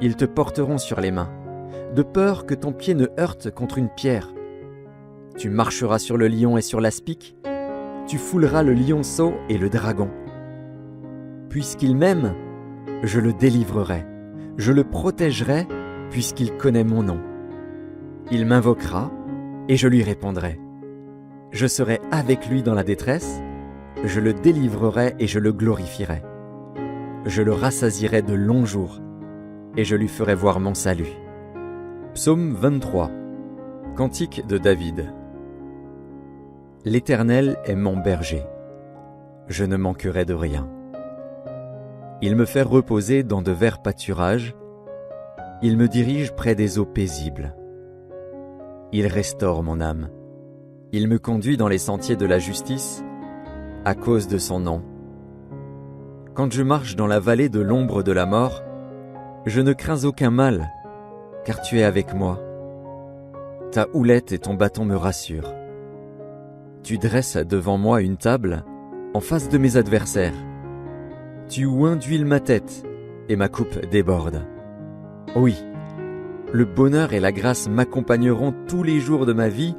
Ils te porteront sur les mains, de peur que ton pied ne heurte contre une pierre. Tu marcheras sur le lion et sur l'aspic, tu fouleras le lionceau et le dragon. Puisqu'il m'aime, je le délivrerai, je le protégerai, puisqu'il connaît mon nom. Il m'invoquera, et je lui répondrai. Je serai avec lui dans la détresse, je le délivrerai et je le glorifierai. Je le rassasierai de longs jours, et je lui ferai voir mon salut. Psaume 23. Cantique de David. L'Éternel est mon berger. Je ne manquerai de rien. Il me fait reposer dans de verts pâturages. Il me dirige près des eaux paisibles. Il restaure mon âme. Il me conduit dans les sentiers de la justice à cause de son nom. Quand je marche dans la vallée de l'ombre de la mort, je ne crains aucun mal, car tu es avec moi. Ta houlette et ton bâton me rassurent. Tu dresses devant moi une table en face de mes adversaires. Tu oins d'huile ma tête et ma coupe déborde. Oui, le bonheur et la grâce m'accompagneront tous les jours de ma vie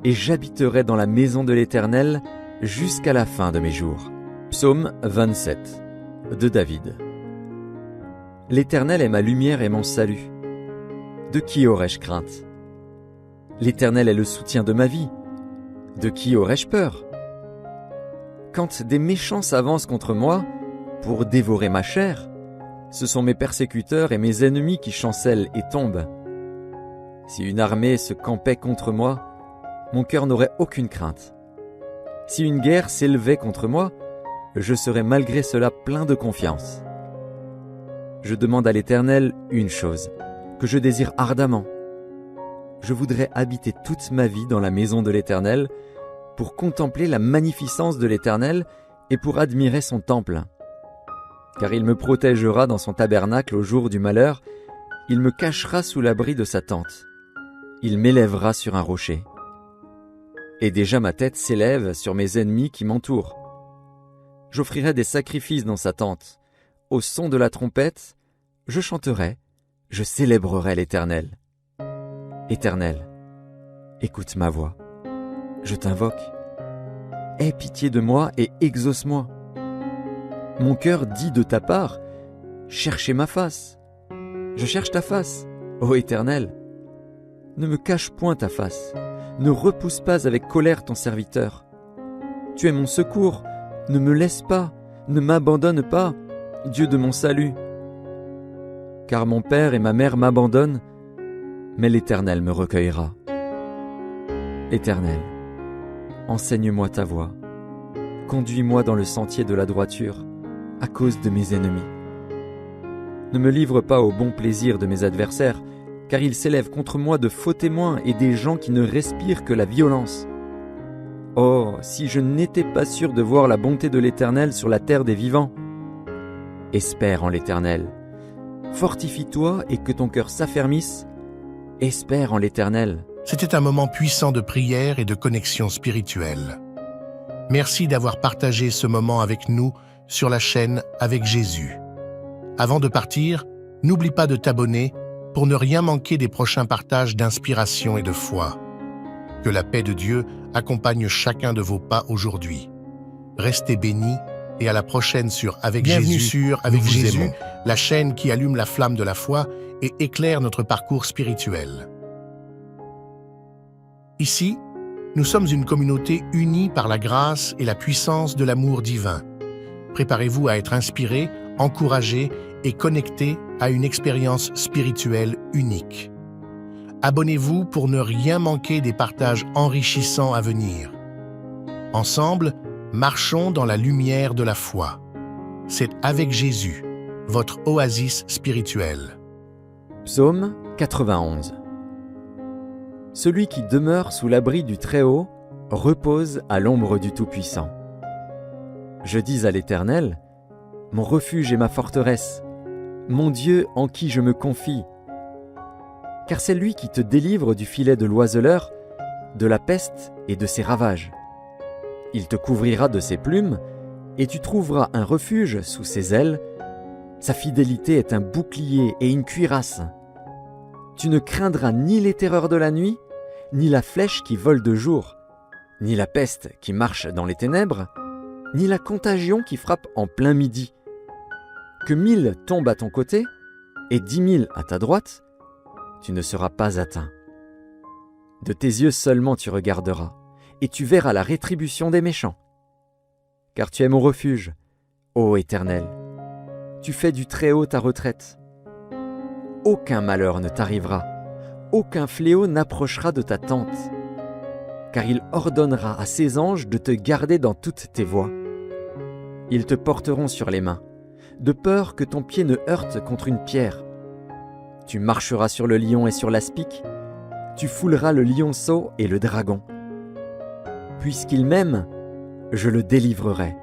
et j'habiterai dans la maison de l'Éternel jusqu'à la fin de mes jours. Psaume 27 de David. L'Éternel est ma lumière et mon salut. De qui aurais-je crainte? L'Éternel est le soutien de ma vie. De qui aurais-je peur? Quand des méchants s'avancent contre moi pour dévorer ma chair, ce sont mes persécuteurs et mes ennemis qui chancellent et tombent. Si une armée se campait contre moi, mon cœur n'aurait aucune crainte. Si une guerre s'élevait contre moi, je serais malgré cela plein de confiance. Je demande à l'Éternel une chose, que je désire ardemment. Je voudrais habiter toute ma vie dans la maison de l'Éternel, pour contempler la magnificence de l'Éternel et pour admirer son temple. Car il me protégera dans son tabernacle au jour du malheur, il me cachera sous l'abri de sa tente. Il m'élèvera sur un rocher. Et déjà ma tête s'élève sur mes ennemis qui m'entourent. J'offrirai des sacrifices dans sa tente. Au son de la trompette, je chanterai, je célébrerai l'Éternel. Éternel, écoute ma voix. Je t'invoque. Aie pitié de moi et exauce-moi. Mon cœur dit de ta part, cherchez ma face. Je cherche ta face, ô Éternel. Ne me cache point ta face. Ne repousse pas avec colère ton serviteur. Tu es mon secours. Ne me laisse pas. Ne m'abandonne pas, Dieu de mon salut. Car mon père et ma mère m'abandonnent, mais l'Éternel me recueillera. Éternel, enseigne-moi ta voie. Conduis-moi dans le sentier de la droiture, à cause de mes ennemis. Ne me livre pas au bon plaisir de mes adversaires, car ils s'élèvent contre moi de faux témoins et des gens qui ne respirent que la violence. Oh, si je n'étais pas sûr de voir la bonté de l'Éternel sur la terre des vivants. Espère en l'Éternel. Fortifie-toi et que ton cœur s'affermisse, espère en l'Éternel. C'était un moment puissant de prière et de connexion spirituelle. Merci d'avoir partagé ce moment avec nous sur la chaîne Avec Jésus. Avant de partir, n'oublie pas de t'abonner pour ne rien manquer des prochains partages d'inspiration et de foi. Que la paix de Dieu accompagne chacun de vos pas aujourd'hui. Restez bénis et à la prochaine sur Avec Bienvenue Jésus. sur Avec Nous vous Jésus, aimons. La chaîne qui allume la flamme de la foi et éclaire notre parcours spirituel. Ici, nous sommes une communauté unie par la grâce et la puissance de l'amour divin. Préparez-vous à être inspiré, encouragé et connecté à une expérience spirituelle unique. Abonnez-vous pour ne rien manquer des partages enrichissants à venir. Ensemble, marchons dans la lumière de la foi. C'est Avec Jésus, votre oasis spirituelle. Psaume 91. Celui qui demeure sous l'abri du Très-Haut repose à l'ombre du Tout-Puissant. Je dis à l'Éternel, mon refuge et ma forteresse, mon Dieu en qui je me confie. Car c'est lui qui te délivre du filet de l'oiseleur, de la peste et de ses ravages. Il te couvrira de ses plumes, et tu trouveras un refuge sous ses ailes. Sa fidélité est un bouclier et une cuirasse. Tu ne craindras ni les terreurs de la nuit, ni la flèche qui vole de jour, ni la peste qui marche dans les ténèbres, ni la contagion qui frappe en plein midi. Que 1000 tombent à ton côté et 10 000 à ta droite, tu ne seras pas atteint. De tes yeux seulement tu regarderas, et tu verras la rétribution des méchants. Car tu es mon refuge, ô Éternel. Tu fais du Très-Haut ta retraite. Aucun malheur ne t'arrivera, aucun fléau n'approchera de ta tente. Car il ordonnera à ses anges de te garder dans toutes tes voies. Ils te porteront sur les mains, de peur que ton pied ne heurte contre une pierre. Tu marcheras sur le lion et sur l'aspic, tu fouleras le lionceau et le dragon. Puisqu'il m'aime, je le délivrerai,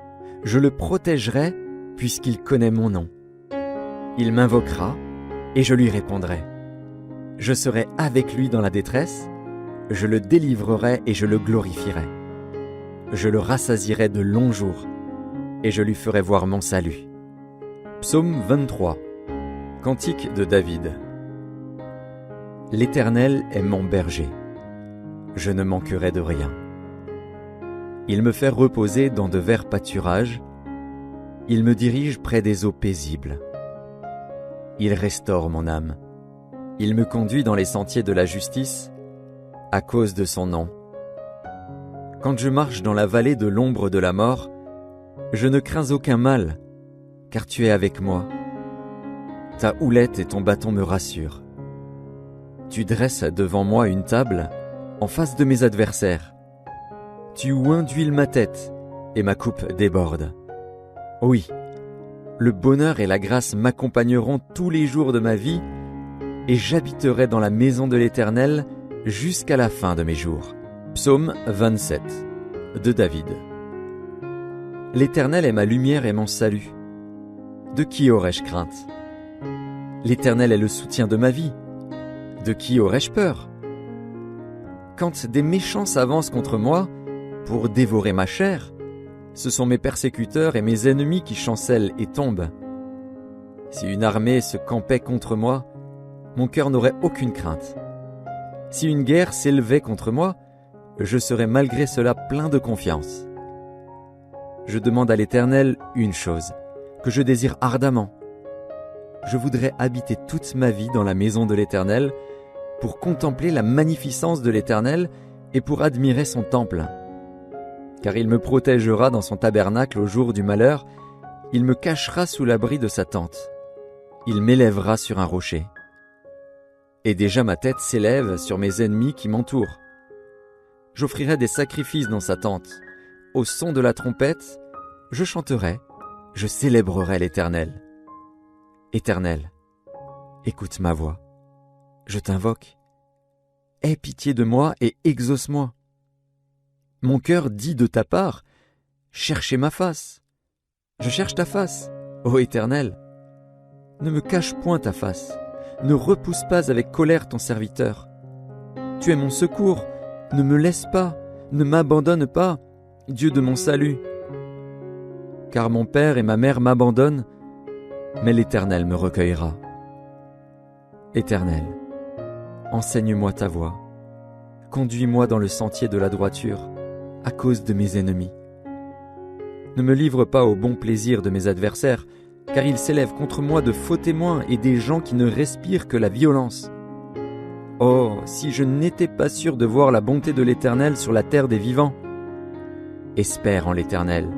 je le protégerai, puisqu'il connaît mon nom. Il m'invoquera, et je lui répondrai. Je serai avec lui dans la détresse, je le délivrerai et je le glorifierai. Je le rassasierai de longs jours, et je lui ferai voir mon salut. Psaume 23. Cantique de David. L'Éternel est mon berger. Je ne manquerai de rien. Il me fait reposer dans de verts pâturages. Il me dirige près des eaux paisibles. Il restaure mon âme. Il me conduit dans les sentiers de la justice à cause de son nom. Quand je marche dans la vallée de l'ombre de la mort, je ne crains aucun mal, car tu es avec moi. Ta houlette et ton bâton me rassurent. Tu dresses devant moi une table en face de mes adversaires. Tu oins d'huile ma tête et ma coupe déborde. Oui, le bonheur et la grâce m'accompagneront tous les jours de ma vie et j'habiterai dans la maison de l'Éternel jusqu'à la fin de mes jours. Psaume 27 de David. L'Éternel est ma lumière et mon salut. De qui aurais-je crainte? L'Éternel est le soutien de ma vie. De qui aurais-je peur? Quand des méchants s'avancent contre moi pour dévorer ma chair, ce sont mes persécuteurs et mes ennemis qui chancellent et tombent. Si une armée se campait contre moi, mon cœur n'aurait aucune crainte. Si une guerre s'élevait contre moi, je serais malgré cela plein de confiance. Je demande à l'Éternel une chose, que je désire ardemment. Je voudrais habiter toute ma vie dans la maison de l'Éternel, pour contempler la magnificence de l'Éternel et pour admirer son temple. Car il me protégera dans son tabernacle au jour du malheur, il me cachera sous l'abri de sa tente. Il m'élèvera sur un rocher. Et déjà ma tête s'élève sur mes ennemis qui m'entourent. J'offrirai des sacrifices dans sa tente. Au son de la trompette, je chanterai, je célébrerai l'Éternel. Éternel, écoute ma voix. Je t'invoque. Aie pitié de moi et exauce-moi. Mon cœur dit de ta part, cherchez ma face. Je cherche ta face, ô Éternel. Ne me cache point ta face. ne repousse pas avec colère ton serviteur. Tu es mon secours, ne me laisse pas, ne m'abandonne pas, Dieu de mon salut. Car mon père et ma mère m'abandonnent, mais l'Éternel me recueillera. Éternel, enseigne-moi ta voie. Conduis-moi dans le sentier de la droiture, à cause de mes ennemis. Ne me livre pas au bon plaisir de mes adversaires, car ils s'élèvent contre moi de faux témoins et des gens qui ne respirent que la violence. Oh, si je n'étais pas sûr de voir la bonté de l'Éternel sur la terre des vivants. Espère en l'Éternel.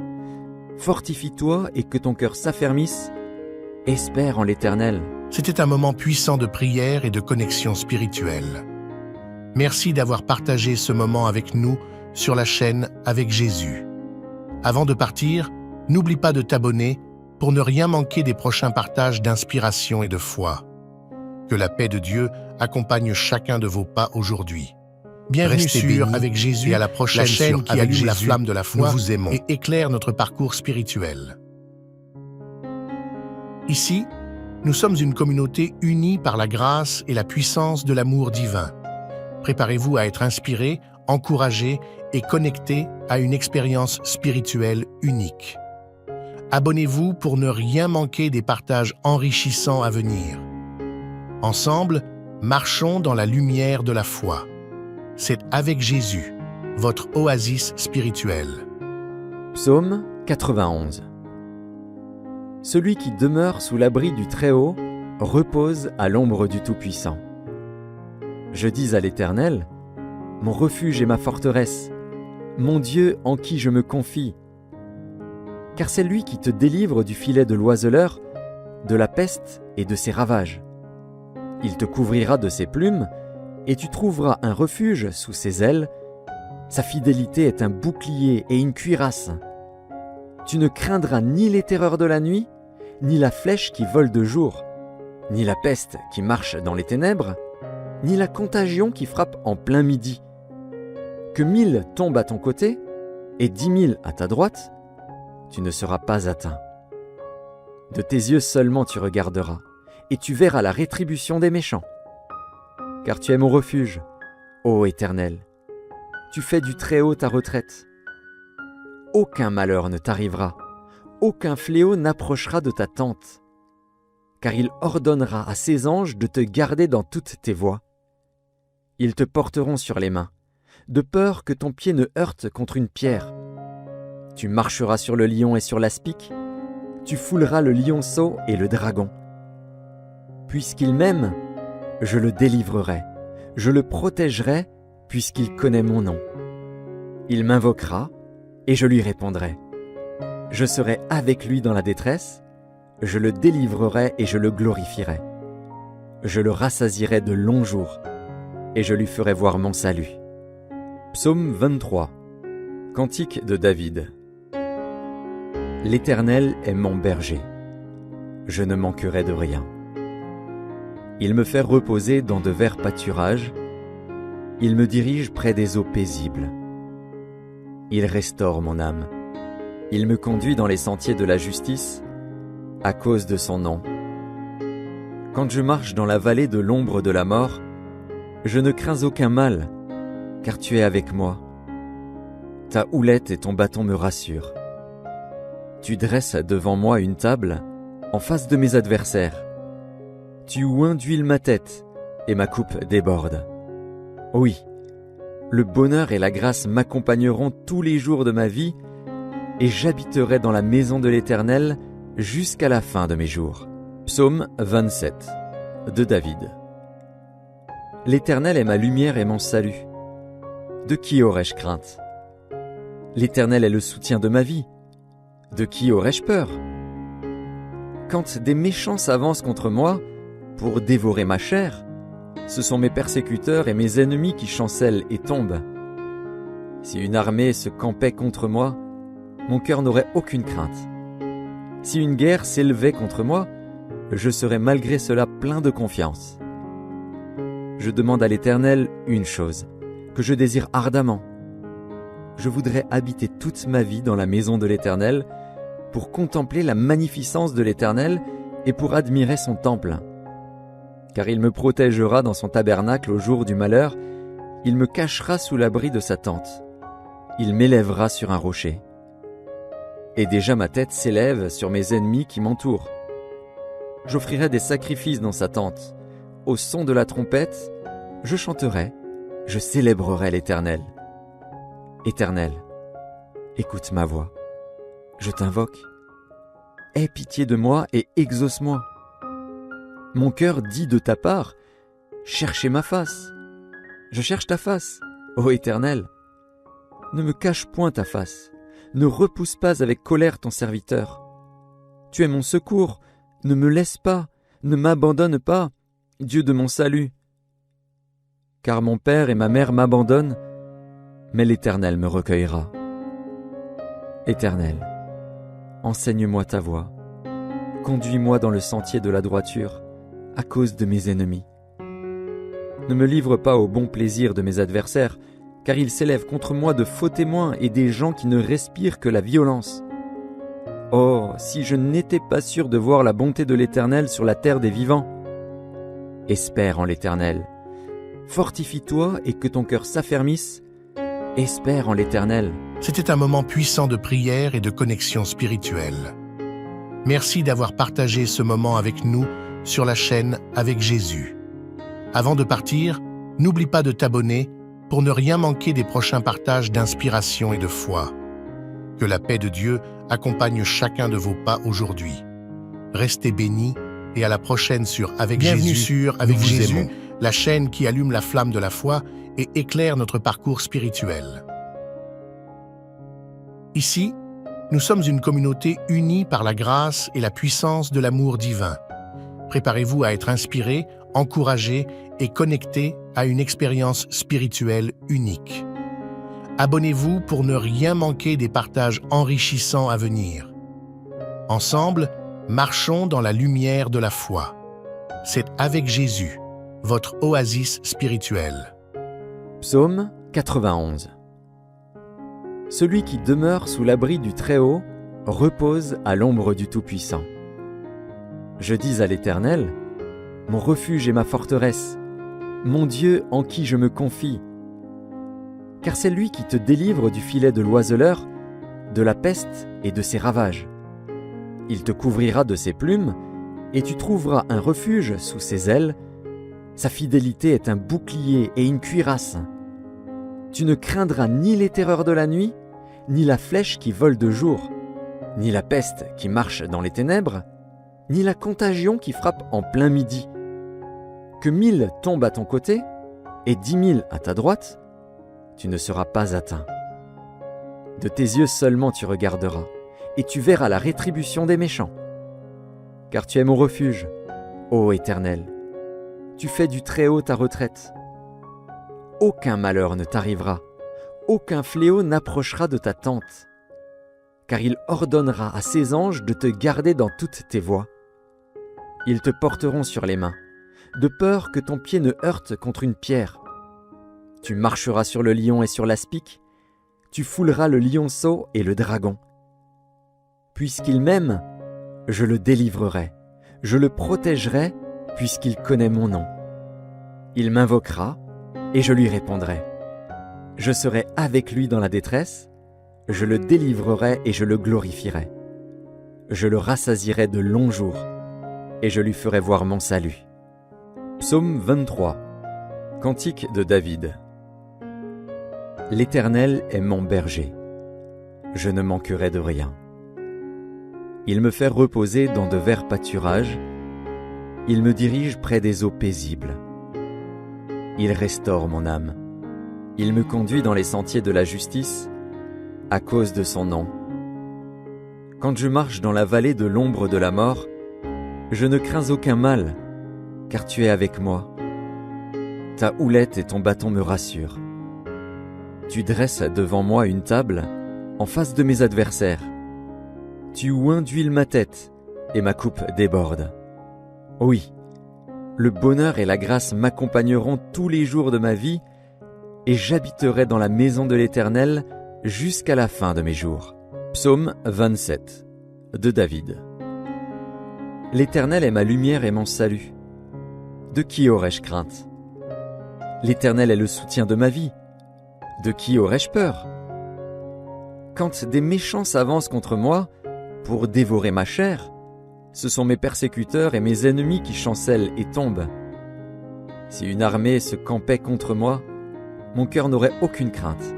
Fortifie-toi et que ton cœur s'affermisse. Espère en l'Éternel. C'était un moment puissant de prière et de connexion spirituelle. Merci d'avoir partagé ce moment avec nous sur la chaîne Avec Jésus. Avant de partir, n'oublie pas de t'abonner pour ne rien manquer des prochains partages d'inspiration et de foi. Que la paix de Dieu accompagne chacun de vos pas aujourd'hui. Bienvenue Restez sur bénis Avec Jésus, et à la prochaine la chaîne sur qui Avec allume la Jésus. flamme de la foi Nous vous aimons. et éclaire notre parcours spirituel. Ici, nous sommes une communauté unie par la grâce et la puissance de l'amour divin. Préparez-vous à être inspiré, encouragé et connecté à une expérience spirituelle unique. Abonnez-vous pour ne rien manquer des partages enrichissants à venir. Ensemble, marchons dans la lumière de la foi. C'est Avec Jésus, votre oasis spirituelle. Psaume 91. Celui qui demeure sous l'abri du Très-Haut repose à l'ombre du Tout-Puissant. Je dis à l'Éternel, mon refuge et ma forteresse, mon Dieu en qui je me confie. Car c'est lui qui te délivre du filet de l'oiseleur, de la peste et de ses ravages. Il te couvrira de ses plumes, et tu trouveras un refuge sous ses ailes. Sa fidélité est un bouclier et une cuirasse. Tu ne craindras ni les terreurs de la nuit, ni la flèche qui vole de jour, ni la peste qui marche dans les ténèbres, ni la contagion qui frappe en plein midi. Que 1000 tombent à ton côté et 10 000 à ta droite, tu ne seras pas atteint. De tes yeux seulement tu regarderas, et tu verras la rétribution des méchants. Car tu es mon refuge, ô Éternel. Tu fais du Très-Haut ta retraite. Aucun malheur ne t'arrivera, aucun fléau n'approchera de ta tente. Car il ordonnera à ses anges de te garder dans toutes tes voies. Ils te porteront sur les mains, de peur que ton pied ne heurte contre une pierre. Tu marcheras sur le lion et sur l'aspic, tu fouleras le lionceau et le dragon. Puisqu'il m'aime, je le délivrerai, je le protégerai, puisqu'il connaît mon nom. Il m'invoquera, et je lui répondrai. Je serai avec lui dans la détresse, je le délivrerai et je le glorifierai. Je le rassasierai de longs jours, et je lui ferai voir mon salut. Psaume 23. Cantique de David. L'Éternel est mon berger. Je ne manquerai de rien. Il me fait reposer dans de verts pâturages. Il me dirige près des eaux paisibles. Il restaure mon âme. Il me conduit dans les sentiers de la justice, à cause de son nom. Quand je marche dans la vallée de l'ombre de la mort, je ne crains aucun mal, car tu es avec moi. Ta houlette et ton bâton me rassurent. Tu dresses devant moi une table, en face de mes adversaires. Tu oins d'huile ma tête, et ma coupe déborde. Oui, le bonheur et la grâce m'accompagneront tous les jours de ma vie, et j'habiterai dans la maison de l'Éternel jusqu'à la fin de mes jours. Psaume 27 de David. L'Éternel est ma lumière et mon salut. De qui aurais-je crainte? L'Éternel est le soutien de ma vie. De qui aurais-je peur? Quand des méchants s'avancent contre moi pour dévorer ma chair, ce sont mes persécuteurs et mes ennemis qui chancellent et tombent. Si une armée se campait contre moi, mon cœur n'aurait aucune crainte. Si une guerre s'élevait contre moi, je serais malgré cela plein de confiance. Je demande à l'Éternel une chose, que je désire ardemment. Je voudrais habiter toute ma vie dans la maison de l'Éternel, pour contempler la magnificence de l'Éternel et pour admirer son temple. car il me protégera dans son tabernacle au jour du malheur, il me cachera sous l'abri de sa tente. Il m'élèvera sur un rocher. Et déjà ma tête s'élève sur mes ennemis qui m'entourent. J'offrirai des sacrifices dans sa tente. Au son de la trompette, je chanterai, je célébrerai l'Éternel. Éternel, écoute ma voix. Je t'invoque. Aie pitié de moi et exauce-moi. Mon cœur dit de ta part, cherchez ma face. Je cherche ta face, ô Éternel. Ne me cache point ta face. Ne repousse pas avec colère ton serviteur. Tu es mon secours, ne me laisse pas, ne m'abandonne pas, Dieu de mon salut. Car mon père et ma mère m'abandonnent, mais l'Éternel me recueillera. Éternel, enseigne-moi ta voie. Conduis-moi dans le sentier de la droiture, à cause de mes ennemis. Ne me livre pas au bon plaisir de mes adversaires, car ils s'élèvent contre moi de faux témoins et des gens qui ne respirent que la violence. Oh, si je n'étais pas sûr de voir la bonté de l'Éternel sur la terre des vivants. Espère en l'Éternel. Fortifie-toi et que ton cœur s'affermisse. Espère en l'Éternel. C'était un moment puissant de prière et de connexion spirituelle. Merci d'avoir partagé ce moment avec nous sur la chaîne Avec Jésus. Avant de partir, n'oublie pas de t'abonner pour ne rien manquer des prochains partages d'inspiration et de foi. Que la paix de Dieu accompagne chacun de vos pas aujourd'hui. Restez bénis et à la prochaine sur Avec Bienvenue Jésus. sur Avec Nous vous Jésus, aimons. la chaîne qui allume la flamme de la foi et éclaire notre parcours spirituel. Ici, nous sommes une communauté unie par la grâce et la puissance de l'amour divin. Préparez-vous à être inspiré, encouragé et connecté à une expérience spirituelle unique. Abonnez-vous pour ne rien manquer des partages enrichissants à venir. Ensemble, marchons dans la lumière de la foi. C'est Avec Jésus, votre oasis spirituelle. Psaume 91. Celui qui demeure sous l'abri du Très-Haut repose à l'ombre du Tout-Puissant. Je dis à l'Éternel, mon refuge et ma forteresse, mon Dieu en qui je me confie. Car c'est lui qui te délivre du filet de l'oiseleur, de la peste et de ses ravages. Il te couvrira de ses plumes, et tu trouveras un refuge sous ses ailes. Sa fidélité est un bouclier et une cuirasse. Tu ne craindras ni les terreurs de la nuit, ni la flèche qui vole de jour, ni la peste qui marche dans les ténèbres, ni la contagion qui frappe en plein midi. Que 1000 tombent à ton côté et 10 000 à ta droite, tu ne seras pas atteint. De tes yeux seulement tu regarderas, et tu verras la rétribution des méchants. Car tu es mon refuge, ô Éternel. Tu fais du Très-Haut ta retraite. Aucun malheur ne t'arrivera, aucun fléau n'approchera de ta tente. Car il ordonnera à ses anges de te garder dans toutes tes voies. Ils te porteront sur les mains, de peur que ton pied ne heurte contre une pierre. Tu marcheras sur le lion et sur l'aspic, tu fouleras le lionceau et le dragon. Puisqu'il m'aime, je le délivrerai, je le protégerai, puisqu'il connaît mon nom. Il m'invoquera, et je lui répondrai. Je serai avec lui dans la détresse, je le délivrerai et je le glorifierai. Je le rassasierai de longs jours, et je lui ferai voir mon salut. Psaume 23. Cantique de David. L'Éternel est mon berger. Je ne manquerai de rien. Il me fait reposer dans de verts pâturages. Il me dirige près des eaux paisibles. Il restaure mon âme. Il me conduit dans les sentiers de la justice à cause de son nom. Quand je marche dans la vallée de l'ombre de la mort, je ne crains aucun mal, car tu es avec moi. Ta houlette et ton bâton me rassurent. Tu dresses devant moi une table en face de mes adversaires. Tu oins d'huile ma tête et ma coupe déborde. Oui, le bonheur et la grâce m'accompagneront tous les jours de ma vie et j'habiterai dans la maison de l'Éternel jusqu'à la fin de mes jours. Psaume 27 de David. L'Éternel est ma lumière et mon salut. De qui aurais-je crainte? L'Éternel est le soutien de ma vie. De qui aurais-je peur? Quand des méchants s'avancent contre moi pour dévorer ma chair, ce sont mes persécuteurs et mes ennemis qui chancellent et tombent. Si une armée se campait contre moi, mon cœur n'aurait aucune crainte.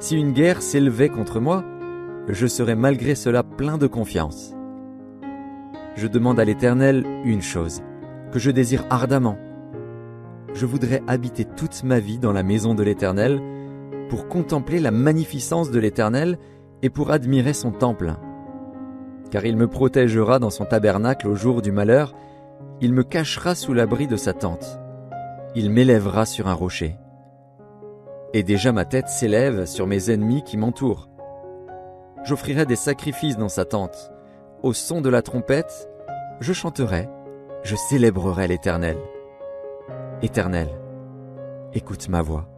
Si une guerre s'élevait contre moi, je serais malgré cela plein de confiance. Je demande à l'Éternel une chose, que je désire ardemment. Je voudrais habiter toute ma vie dans la maison de l'Éternel, pour contempler la magnificence de l'Éternel et pour admirer son temple. Car il me protégera dans son tabernacle au jour du malheur, il me cachera sous l'abri de sa tente. Il m'élèvera sur un rocher. Et déjà ma tête s'élève sur mes ennemis qui m'entourent. J'offrirai des sacrifices dans sa tente. Au son de la trompette, je chanterai, je célébrerai l'Éternel. Éternel, écoute ma voix.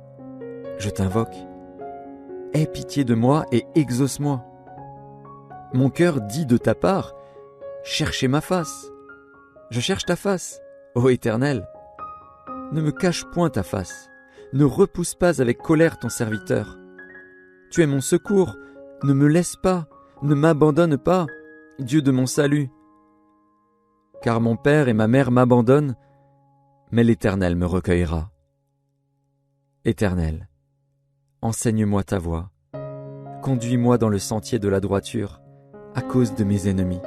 Je t'invoque. Aie pitié de moi et exauce-moi. Mon cœur dit de ta part, cherchez ma face. Je cherche ta face, ô Éternel. Ne me cache point ta face. Ne repousse pas avec colère ton serviteur. Tu es mon secours, ne me laisse pas, ne m'abandonne pas, Dieu de mon salut. Car mon père et ma mère m'abandonnent, mais l'Éternel me recueillera. Éternel, enseigne-moi ta voie. Conduis-moi dans le sentier de la droiture, à cause de mes ennemis.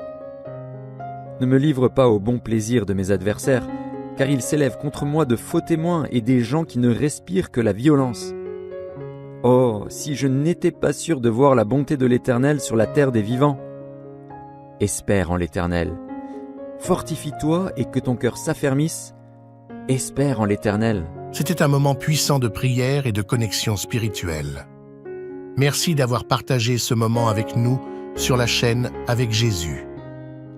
Ne me livre pas au bon plaisir de mes adversaires, car ils s'élèvent contre moi de faux témoins et des gens qui ne respirent que la violence. Oh, si je n'étais pas sûr de voir la bonté de l'Éternel sur la terre des vivants. Espère en l'Éternel. Fortifie-toi et que ton cœur s'affermisse. Espère en l'Éternel. C'était un moment puissant de prière et de connexion spirituelle. Merci d'avoir partagé ce moment avec nous sur la chaîne Avec Jésus.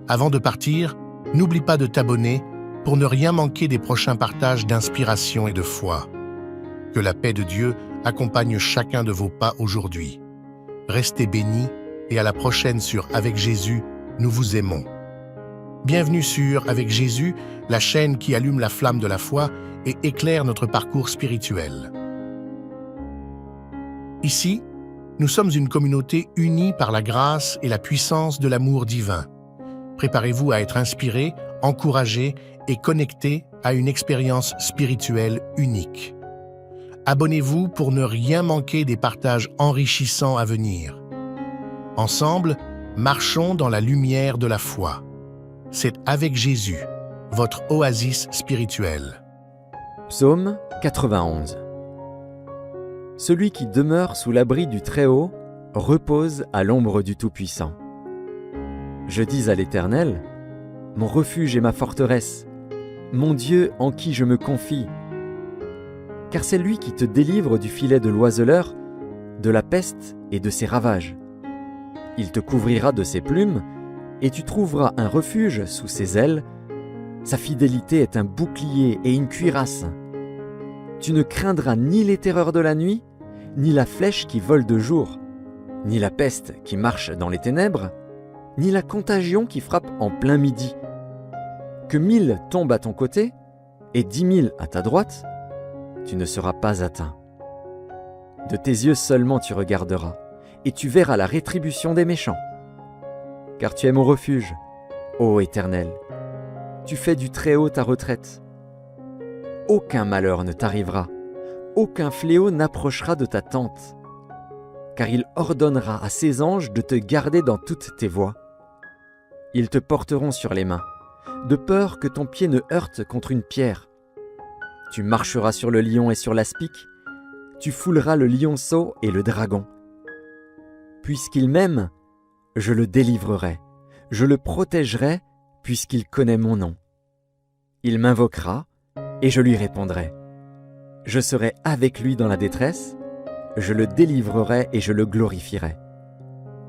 Avant de partir, n'oublie pas de t'abonner pour ne rien manquer des prochains partages d'inspiration et de foi. Que la paix de Dieu accompagne chacun de vos pas aujourd'hui. Restez bénis et à la prochaine sur Avec Jésus, nous vous aimons. Bienvenue sur Avec Jésus, la chaîne qui allume la flamme de la foi et éclaire notre parcours spirituel. Ici, nous sommes une communauté unie par la grâce et la puissance de l'amour divin. Préparez-vous à être inspiré, encouragé et connecté à une expérience spirituelle unique. Abonnez-vous pour ne rien manquer des partages enrichissants à venir. Ensemble, marchons dans la lumière de la foi. C'est Avec Jésus, votre oasis spirituelle. Psaume 91. Celui qui demeure sous l'abri du Très-Haut repose à l'ombre du Tout-Puissant. Je dis à l'Éternel, mon refuge et ma forteresse, mon Dieu en qui je me confie. Car c'est lui qui te délivre du filet de l'oiseleur, de la peste et de ses ravages. Il te couvrira de ses plumes, et tu trouveras un refuge sous ses ailes. Sa fidélité est un bouclier et une cuirasse. Tu ne craindras ni les terreurs de la nuit, ni la flèche qui vole de jour, ni la peste qui marche dans les ténèbres, ni la contagion qui frappe en plein midi. Que 1000 tombent à ton côté et 10 000 à ta droite, tu ne seras pas atteint. De tes yeux seulement tu regarderas, et tu verras la rétribution des méchants. Car tu es mon refuge, ô Éternel. Tu fais du Très-Haut ta retraite. Aucun malheur ne t'arrivera, aucun fléau n'approchera de ta tente. Car il ordonnera à ses anges de te garder dans toutes tes voies. Ils te porteront sur les mains, de peur que ton pied ne heurte contre une pierre. Tu marcheras sur le lion et sur l'aspic, tu fouleras le lionceau et le dragon. Puisqu'il m'aime, je le délivrerai, je le protégerai, puisqu'il connaît mon nom. Il m'invoquera, et je lui répondrai. Je serai avec lui dans la détresse, je le délivrerai et je le glorifierai.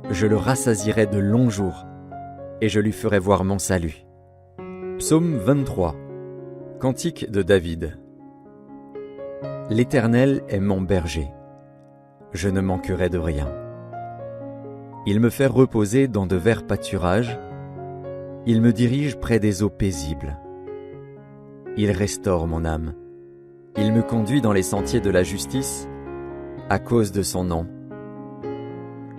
Je le rassasierai de longs jours, et je lui ferai voir mon salut. Psaume 23. Cantique de David. L'Éternel est mon berger. Je ne manquerai de rien. Il me fait reposer dans de verts pâturages. Il me dirige près des eaux paisibles. Il restaure mon âme. Il me conduit dans les sentiers de la justice à cause de son nom.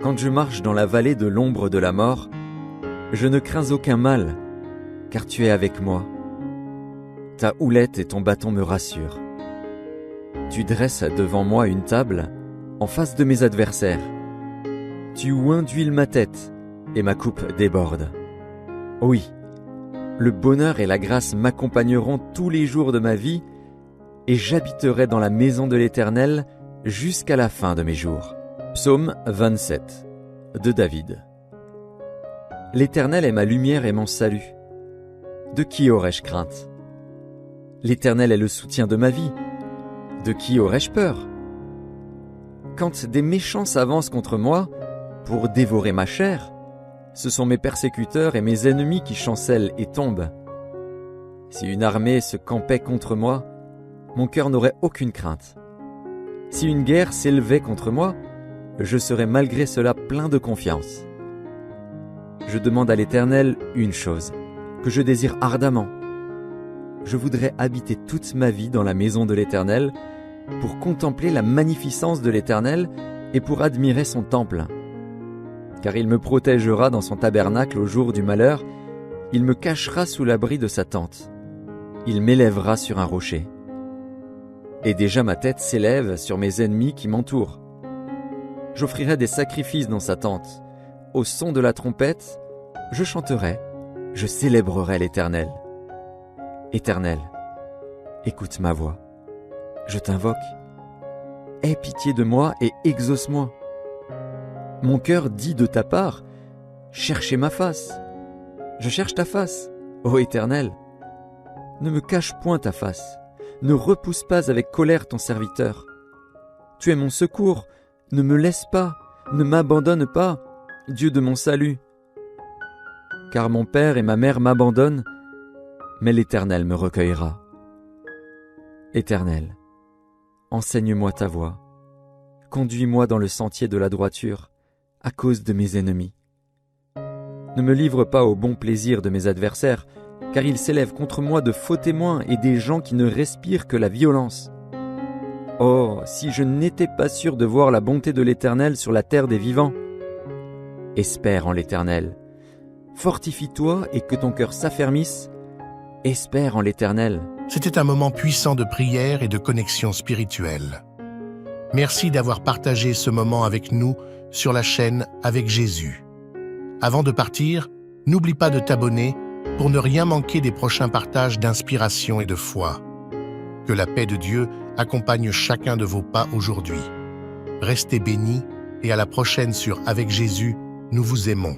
Quand je marche dans la vallée de l'ombre de la mort, je ne crains aucun mal, car tu es avec moi. Ta houlette et ton bâton me rassurent. Tu dresses devant moi une table en face de mes adversaires. Tu oins d'huile ma tête et ma coupe déborde. Oui, le bonheur et la grâce m'accompagneront tous les jours de ma vie et j'habiterai dans la maison de l'Éternel jusqu'à la fin de mes jours. Psaume 27 de David. L'Éternel est ma lumière et mon salut. De qui aurais-je crainte? L'Éternel est le soutien de ma vie. De qui aurais-je peur? Quand des méchants s'avancent contre moi pour dévorer ma chair, ce sont mes persécuteurs et mes ennemis qui chancellent et tombent. Si une armée se campait contre moi, mon cœur n'aurait aucune crainte. Si une guerre s'élevait contre moi, je serais malgré cela plein de confiance. Je demande à l'Éternel une chose, que je désire ardemment. Je voudrais habiter toute ma vie dans la maison de l'Éternel, pour contempler la magnificence de l'Éternel et pour admirer son temple. Car il me protégera dans son tabernacle au jour du malheur, il me cachera sous l'abri de sa tente. Il m'élèvera sur un rocher. Et déjà ma tête s'élève sur mes ennemis qui m'entourent. J'offrirai des sacrifices dans sa tente. Au son de la trompette, je chanterai, je célébrerai l'Éternel. Éternel, écoute ma voix. Je t'invoque. Aie pitié de moi et exauce-moi. Mon cœur dit de ta part, cherchez ma face. Je cherche ta face, ô Éternel. Ne me cache point ta face. Ne repousse pas avec colère ton serviteur. Tu es mon secours, ne me laisse pas, ne m'abandonne pas, Dieu de mon salut. Car mon père et ma mère m'abandonnent, mais l'Éternel me recueillera. Éternel, enseigne-moi ta voie. Conduis-moi dans le sentier de la droiture, à cause de mes ennemis. Ne me livre pas au bon plaisir de mes adversaires, car ils s'élèvent contre moi de faux témoins et des gens qui ne respirent que la violence. Oh, si je n'étais pas sûr de voir la bonté de l'Éternel sur la terre des vivants. Espère en l'Éternel. Fortifie-toi et que ton cœur s'affermisse. Espère en l'Éternel. C'était un moment puissant de prière et de connexion spirituelle. Merci d'avoir partagé ce moment avec nous sur la chaîne Avec Jésus. Avant de partir, n'oublie pas de t'abonner pour ne rien manquer des prochains partages d'inspiration et de foi. Que la paix de Dieu accompagne chacun de vos pas aujourd'hui. Restez bénis et à la prochaine sur Avec Jésus, nous vous aimons.